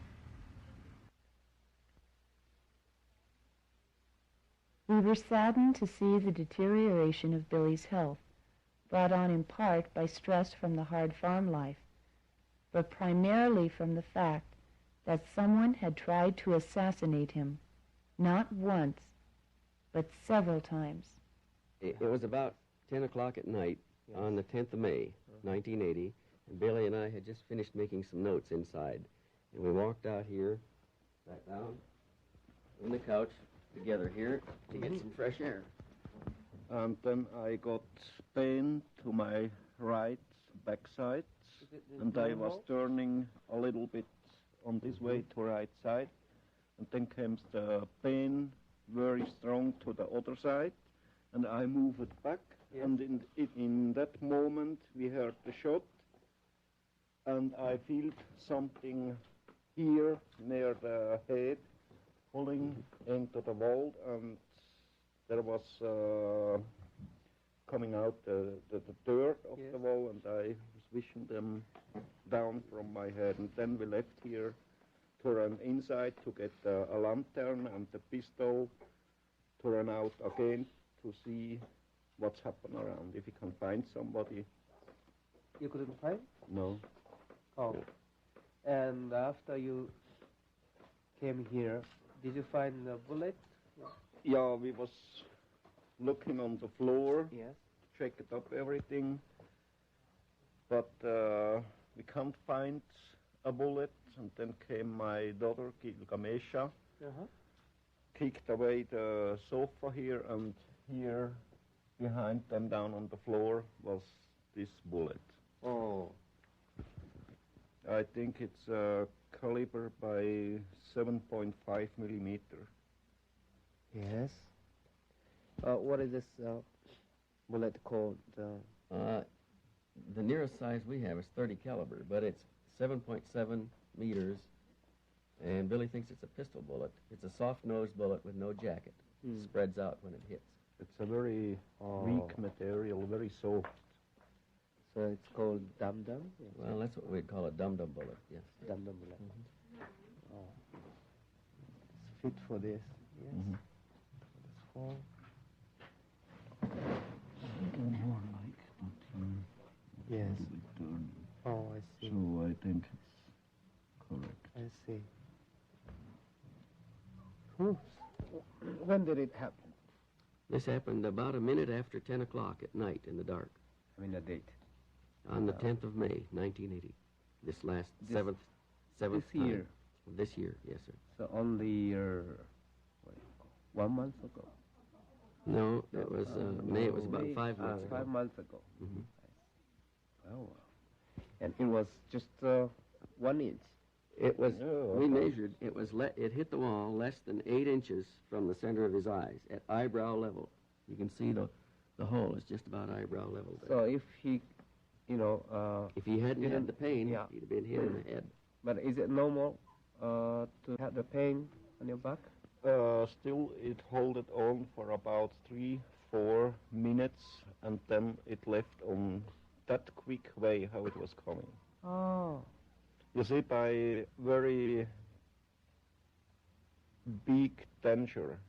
We were saddened to see the deterioration of Billy's health, brought on in part by stress from the hard farm life, but primarily from the fact that someone had tried to assassinate him, not once, but several times. It was about 10 o'clock at night on the 10th of May, 1980, and Billy and I had just finished making some notes inside. And we walked out here, back down, on the couch, together here, to get some fresh air. And then I got pain to my right backside, and I was turning a little bit on this way to right side, and then came the pain very strong to the other side, and I moved it back, and in that moment we heard the shot, and I felt something here near the head pulling into the wall, and there was coming out the dirt of the wall, and I was wishing them down from my head. And then we left here to run inside to get a lantern and the pistol to run out again to see what's happened around, if you can find somebody. You couldn't find? No. Oh. And after you came here, did you find a bullet? Yeah, we was looking on the floor, Yes. checked up everything, but we can't find a bullet. And then came my daughter, Gilgamesha, kicked away the sofa here, and here behind them down on the floor was this bullet. Oh. I think it's caliber by 7.5 millimeter. Yes. What is this bullet called? The nearest size we have is 30 caliber, but it's 7.7 meters, and Billy thinks it's a pistol bullet. It's a soft-nosed bullet with no jacket. Spreads out when it hits. It's a very weak material, very soft. So it's called dum-dum? Yes. Well, that's what we'd call a dum-dum bullet, yes. Dum-dum bullet. Oh. It's fit for this, yes. It's for... More like, but Yes. turn. Oh, I see. So I think it's correct. I see. Oops. When did it happen? This happened about a minute after 10 o'clock at night in the dark. I mean, the date. On the 10th of May, 1980. This last seventh This time. year? This year, yes, sir. So only 1 month ago? No, it was May. It was about 5 months ago. 5 months ago. Mm-hmm. Oh, and it was just 1 inch. It was. We measured. It was. It hit the wall less than 8 inches from the center of his eyes at eyebrow level. You can see the hole is just about eyebrow level there. So if he, if he hadn't had the pain, he'd have been hit in the head. But is it normal to have the pain on your back? Still, it held it on for about 3-4 minutes, and then it left on that quick way how it was coming. Oh. You see, by very big danger,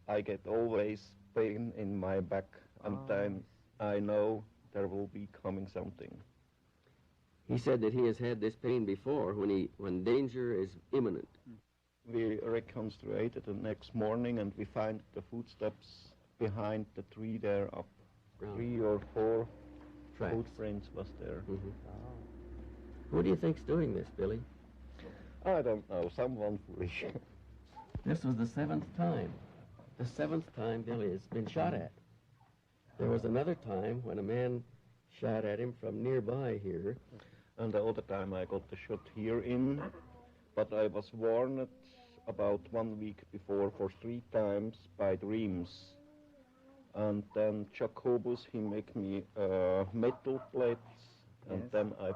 I get always pain in my back, and then I know there will be coming something. He said that he has had this pain before when danger is imminent. We reconstructed the next morning, and we find the footsteps behind the tree there up. 3 or 4 Tracks. footprints was there. Who do you think's doing this, Billy? I don't know, someone foolish. This was the 7th time. The 7th time Billy has been shot at. There was another time when a man shot at him from nearby here. And the other time I got the shot here in, but I was warned about 1 week before for 3 times by dreams And then Jacobus, he make me metal plates, and then I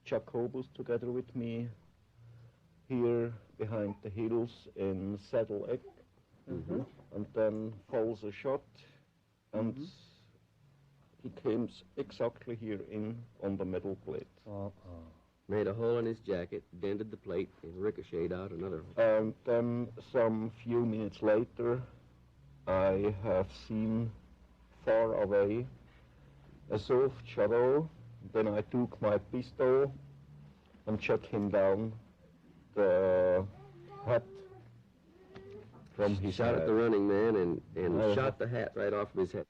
Jacobus together with me here behind the hills in Saddle Egg, and then falls a shot, and he came exactly here in on the metal plate. Made a hole in his jacket, dented the plate, and ricocheted out another. And then some few minutes later, I have seen far away a soft shadow. Then I took my pistol and shot him down the hat from his Shot head. at the running man and shot the hat right off of his head.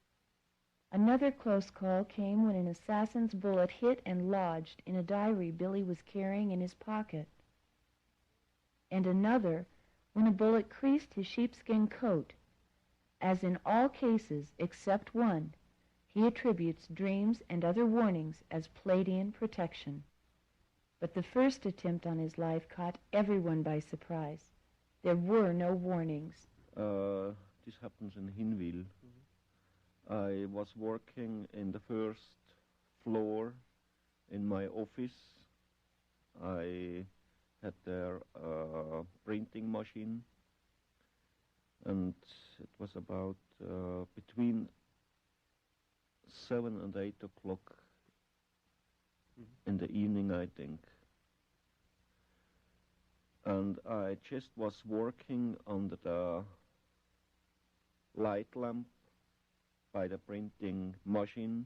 Another close call came when an assassin's bullet hit and lodged in a diary Billy was carrying in his pocket. And another when a bullet creased his sheepskin coat. As in all cases except one, he attributes dreams and other warnings as Pleiadian protection. But the first attempt on his life caught everyone by surprise. There were no warnings. This happens in Hinwil. I was working in the first floor in my office. I had there a printing machine, and it was about between 7 and 8 o'clock in the evening, I think. And I just was working under the light lamp by the printing machine.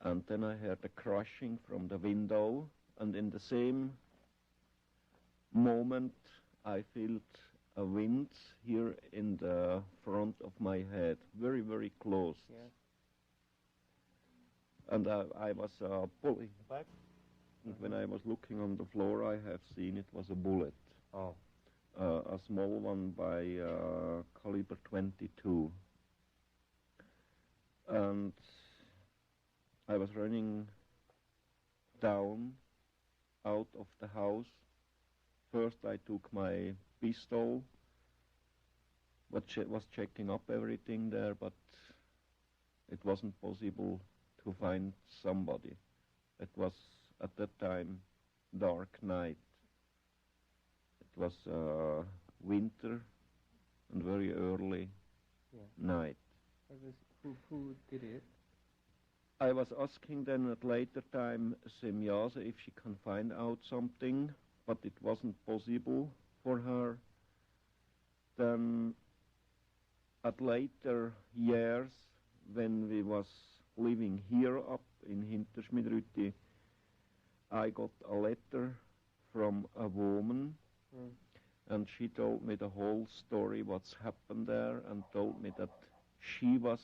And then I heard a crashing from the window, and in the same moment I felt a wind here in the front of my head, very, very close. Yes. And I was pulling back, and when I was looking on the floor, I have seen it was a bullet. Oh. A small one by caliber 22. And I was running down out of the house. First I took my pistol, but was checking up everything there, but it wasn't possible to find somebody. It was at that time dark night. It was winter and very early night. Who did it? I was asking then at later time Semyasa if she can find out something, but it wasn't possible for her. Then at later years, when we was living here up in Hinterschmidrütti, I got a letter from a woman, and she told me the whole story, what's happened there, and told me that she was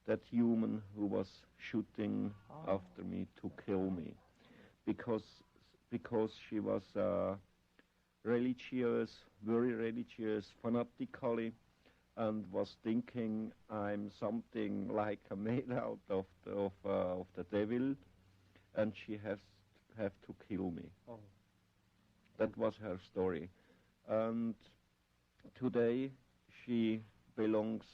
that human who was shooting after me to kill me, because she was religious, very religious, fanatically, and was thinking I'm something like made out of the devil, and she have to kill me. Oh. That was her story, and today she belongs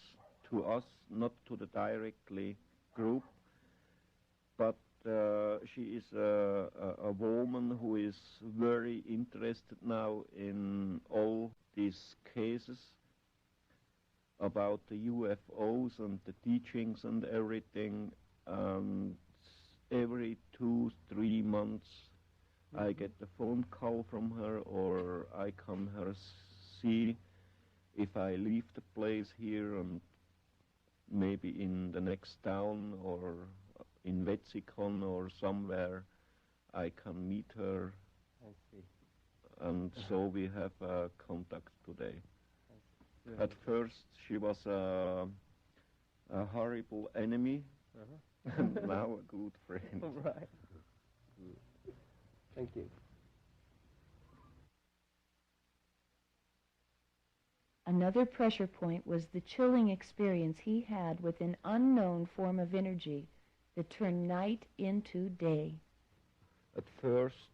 to us, not to the directly group, but she is a woman who is very interested now in all these cases about the UFOs and the teachings and everything. And every 2-3 months I get a phone call from her, or I come her see if I leave the place here and maybe in the next town or in Wetzikon or somewhere I can meet her. I see. And so we have contact today. At first she was a horrible enemy, and now a good friend. Right. Thank you. Another pressure point was the chilling experience he had with an unknown form of energy that turned night into day. At first,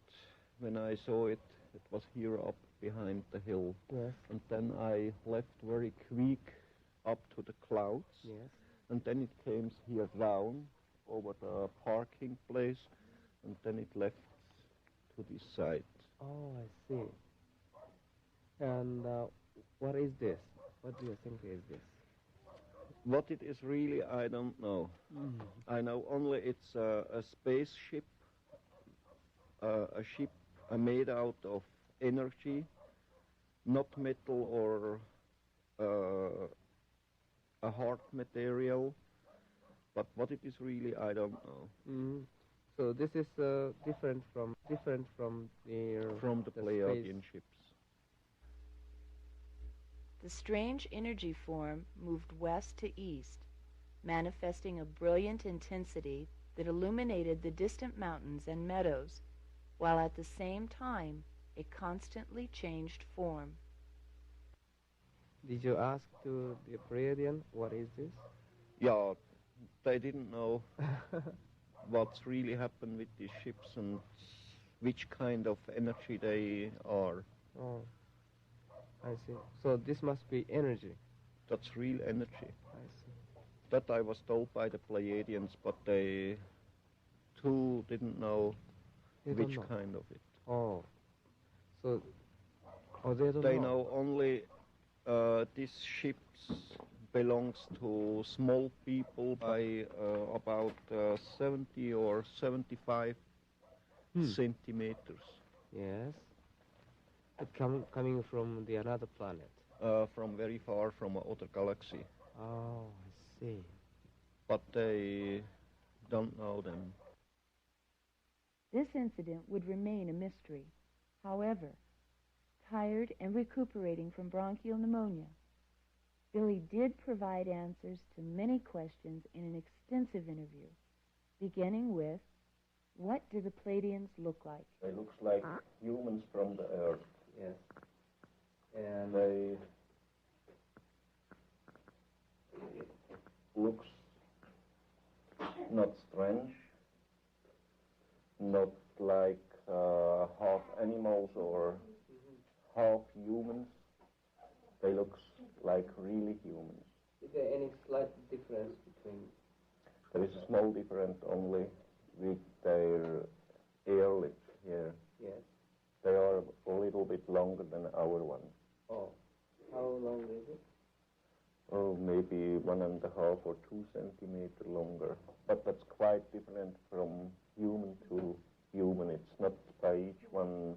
when I saw it, it was here up behind the hill. Yes. And then I left very quick up to the clouds. Yes. And then it came here down over the parking place, and then it left to this side. Oh, I see. And what is this? What do you think is this? What it is really, I don't know. I know only it's a spaceship, a ship made out of energy, not metal or a hard material. But what it is really, I don't know. So this is different from the Plejaren ships. The strange energy form moved west to east, manifesting a brilliant intensity that illuminated the distant mountains and meadows, while at the same time it constantly changed form. Did you ask to the Plejaren, what is this? Yeah, they didn't know what's really happened with these ships and which kind of energy they are. Oh, I see. So this must be energy. That's real energy. I see. That I was told by the Plejadians, but they too didn't know which kind of it. Oh, so they don't They know only these ships belongs to small people by about 70 or 75 centimeters. Yes. Coming from the another planet. From very far from another galaxy. Oh, I see. But they don't know them. This incident would remain a mystery. However, tired and recuperating from bronchial pneumonia, Billy did provide answers to many questions in an extensive interview, beginning with, what do the Pleiadians look like? They look like humans from the Earth. Yes. And They looks not strange, not like half animals or half humans. They look like really humans. is there any slight difference between? There is a small difference only with their ear lips here. Yes. They are a little bit longer than our ones. Oh, how long is it? Oh, maybe 1.5 or 2 centimeters longer. But that's quite different from human to human. It's not by each one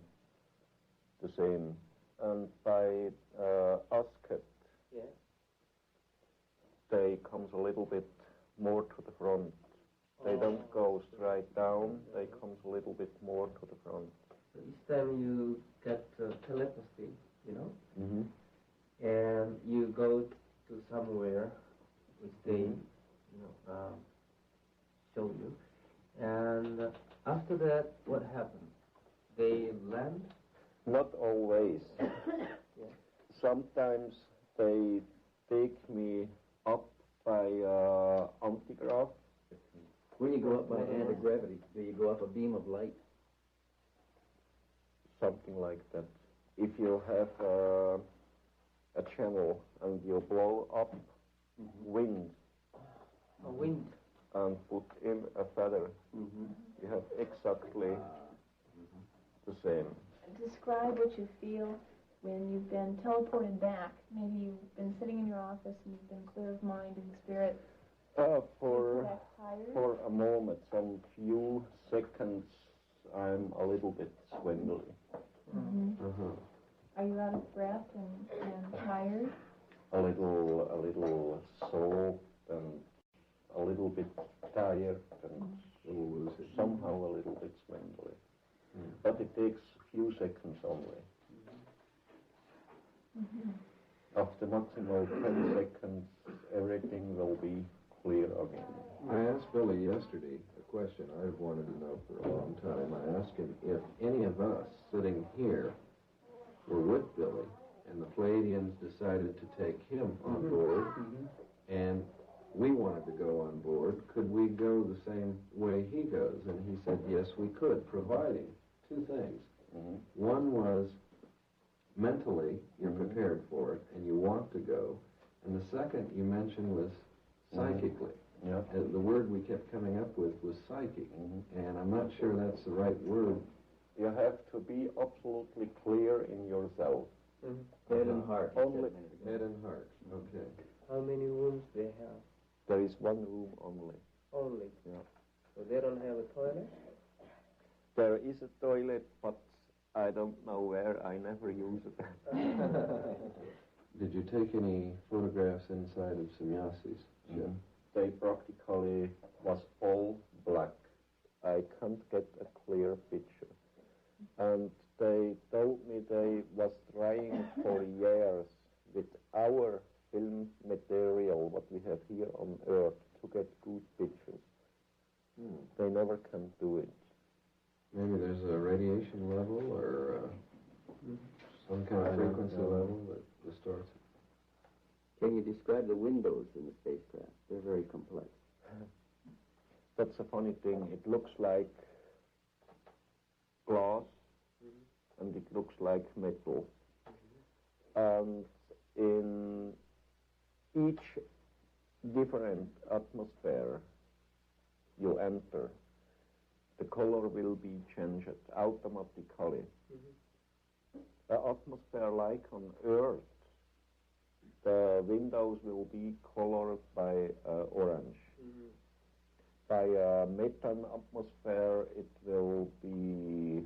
the same. And by Asket, Yes. they comes a little bit more to the front. They don't go straight down. They comes a little bit more to the front. Each time you get telepathy, you know, Mm-hmm. and you go to somewhere which they, show you, and after that, what happens? They land? Not always. Yeah. Sometimes they take me up by antigrav. When you go up by anti-gravity, do you go up a beam of light? Something like that. If you have a channel and you blow up wind A wind. and put in a feather, you have exactly the same. Describe what you feel when you've been teleported back. Maybe you've been sitting in your office and you've been clear of mind and spirit. For a moment, some few seconds, I'm a little bit swindly. Are you out of breath and tired? A little soaked and a little bit tired and somehow a little bit swindly. But it takes a few seconds only. After maximum 10 seconds, everything will be clear again. I asked Billy yesterday a question I've wanted to know for a long time. I asked him if any of us sitting here were with Billy and the Pleiadians decided to could we go the same way he goes? And he said, yes, we could, providing two things. One was mentally, you're prepared for it, and you want to go. And the second you mentioned was psychically. Yeah. The word we kept coming up with was psychic, and I'm not sure that's the right word. You have to be absolutely clear in yourself. Head and heart. Only Head and heart. Okay. How many rooms they have? there is one room only. Only? Yeah. So they don't have a toilet? There is a toilet, but I don't know where. I never use it. Did you take any photographs inside of Sannyasi's ship? They practically was all black. I can't get a clear picture. And they told me they was trying for years with our film material, what we have here on Earth, to get good pictures. They never can do it. Maybe there's a radiation level or some kind of frequency level that distorts it. Can you describe the windows in the spacecraft? They're very complex. That's a funny thing. It looks like glass, and it looks like metal. And in each different atmosphere you enter, the color will be changed automatically. The atmosphere like on Earth, the windows will be colored by orange. By a methane atmosphere, it will be,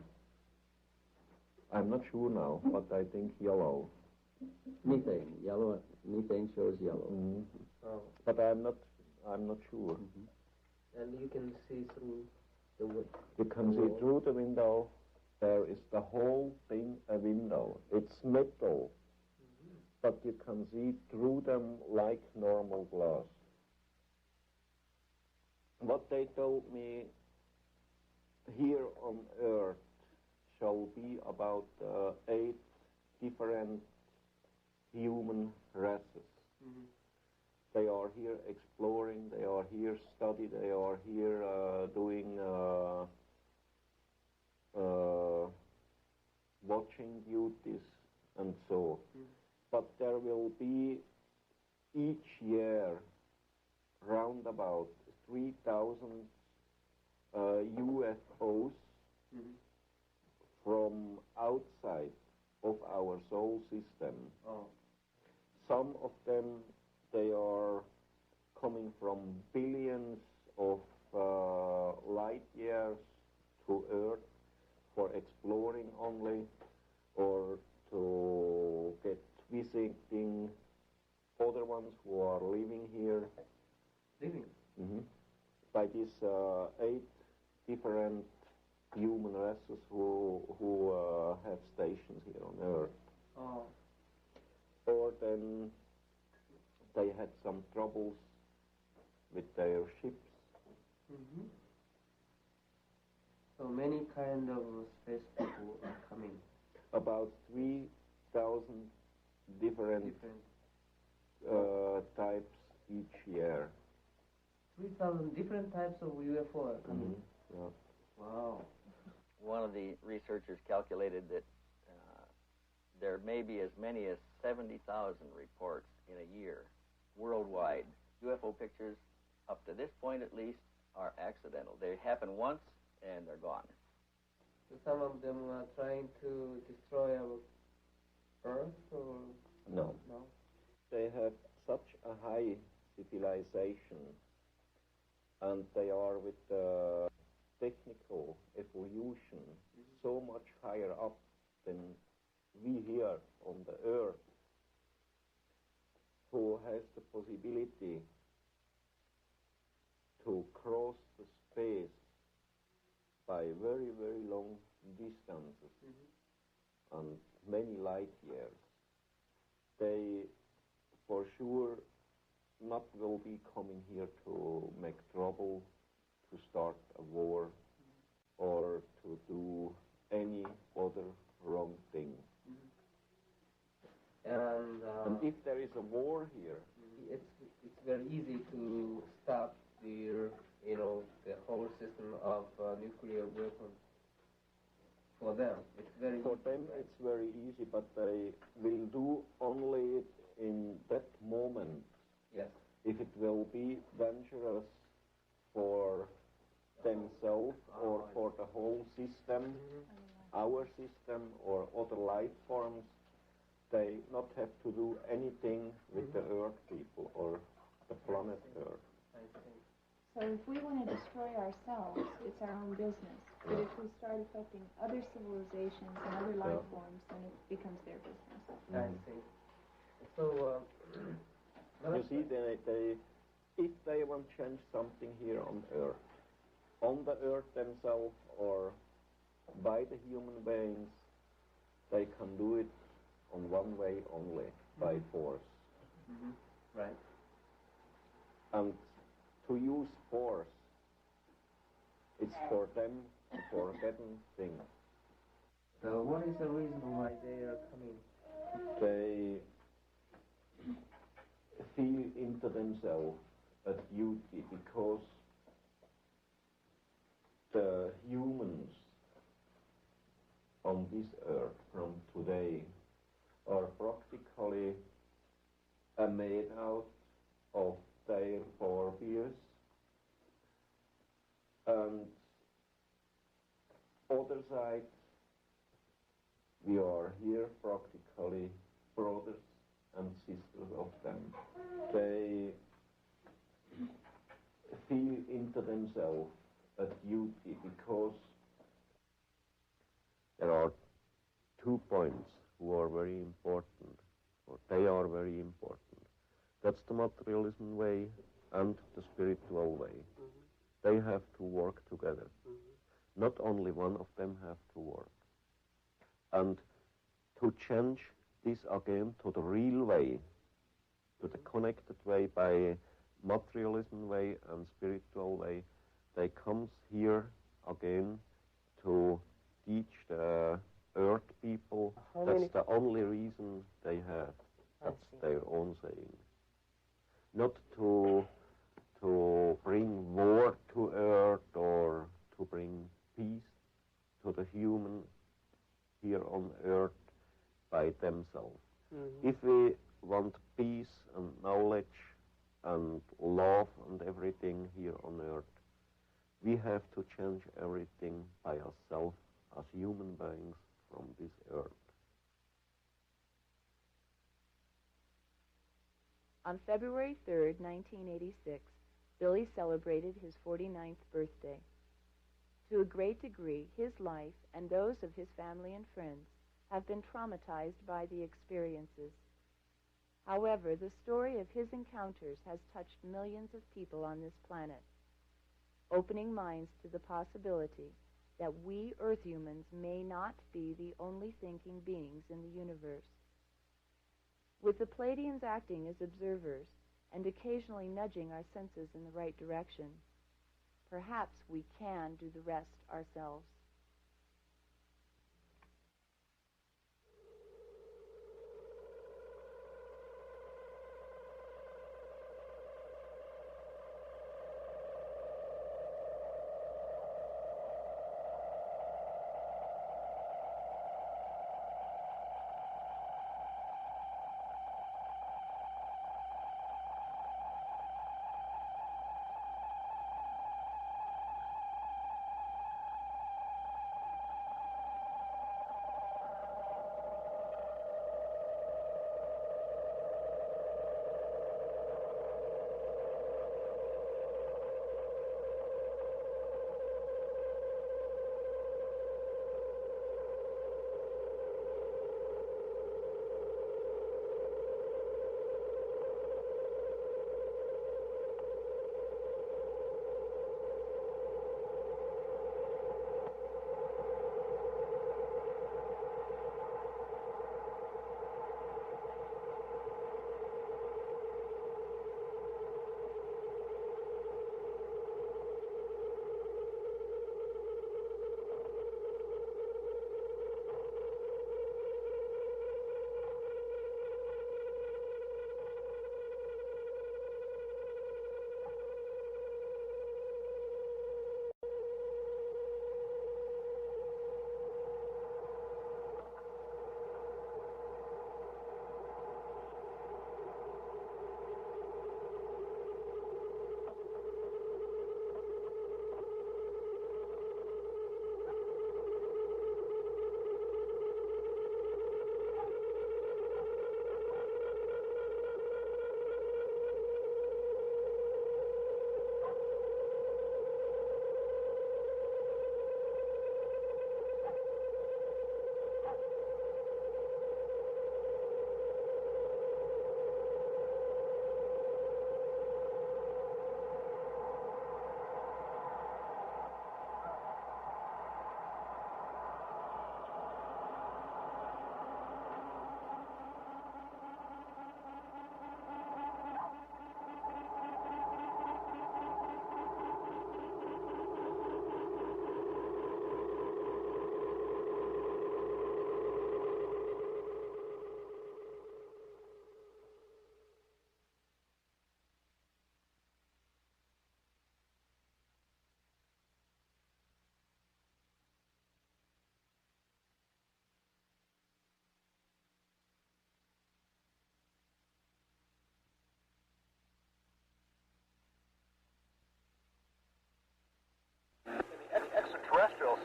I'm not sure now, but I think yellow. Methane, yellow. Methane shows yellow. Oh. But I'm not sure. And you can see through the wood. You can see through the window. There is the whole thing a window. It's metal, but you can see through them like normal glass. What they told me here on Earth shall be about 8 different human races. They are here exploring, they are here studying, they are here doing watching duties and so. But there will be each year round about 3,000 UFOs from outside of our solar system. Some of them, they are coming from billions of light years to Earth for exploring only, or to get visiting other ones who are living here. Living? By these 8 different human races who have stations here on Earth. Or then they had some troubles with their ships. So many kind of space people are coming. About 3,000 different types each year. 3,000 different types of UFO are coming. Yeah. Wow. One of the researchers calculated that there may be as many as 70,000 reports in a year worldwide. UFO pictures, up to this point at least, are accidental. They happen once and they're gone. So some of them are trying to destroy our Earth, or No. no? They have such a high civilization, and they are with the technical evolution so much higher up than we here on the Earth, who has the possibility to cross the space by very, very long distances and many light years. They, for sure, not will be coming here to make trouble, to start a war, or to do any other wrong thing. And if there is a war here, it's very easy to stop their be dangerous for themselves or for the whole system, our system or other life forms. They not have to do anything with the Earth people or the planet Earth. So if we want to destroy ourselves, it's our own business. But if we start affecting other civilizations and other life forms, then it becomes their business. I see. So, you see, if they want to change something here on the Earth themselves or by the human beings, they can do it on one way only, by force. Right. And to use force, it's for them a forbidden thing. So what is the reason why they are coming? They feel into themselves a duty because the humans on this earth from today are practically made out of their forebears and other side we are here practically brothers and sisters of them. They feel into themselves a duty because there are 2 points who are very important, or they are very important. That's the materialism way and the spiritual way. They have to work together. Not only one of them have to work. And to change this again to the real way, to the connected way by materialism way and spiritual way, they comes here again to teach the earth people. That's the only reason they have. That's their own saying. Not to bring war to earth or to bring peace to the human here on earth by themselves. If we want peace and knowledge and love and everything here on earth, we have to change everything by ourselves as human beings from this earth. On February 3rd, 1986, Billy celebrated his 49th birthday. To a great degree, his life and those of his family and friends have been traumatized by the experiences. However, the story of his encounters has touched millions of people on this planet, opening minds to the possibility that we Earth humans may not be the only thinking beings in the universe. With the Pleiadians acting as observers and occasionally nudging our senses in the right direction, perhaps we can do the rest ourselves.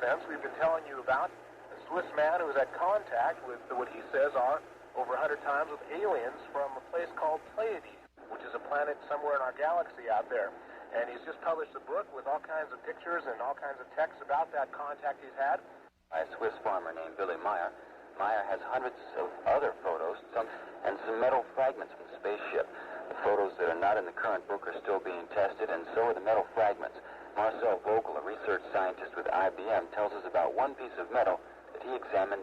nonsense we've been telling you about. A Swiss man who was at contact with what he says are over 100 times with aliens from a place called Plejaren, which is a planet somewhere in our galaxy out there. And he's just published a book with all kinds of pictures and all kinds of texts about that contact he's had. By a Swiss farmer named Billy Meier. Meier has hundreds of other photos and some metal fragments from the spaceship. The photos that are not in the current book are still being tested, and so are the metal fragments. Marcel Vogel, a research scientist with IBM, tells us about one piece of metal that he examined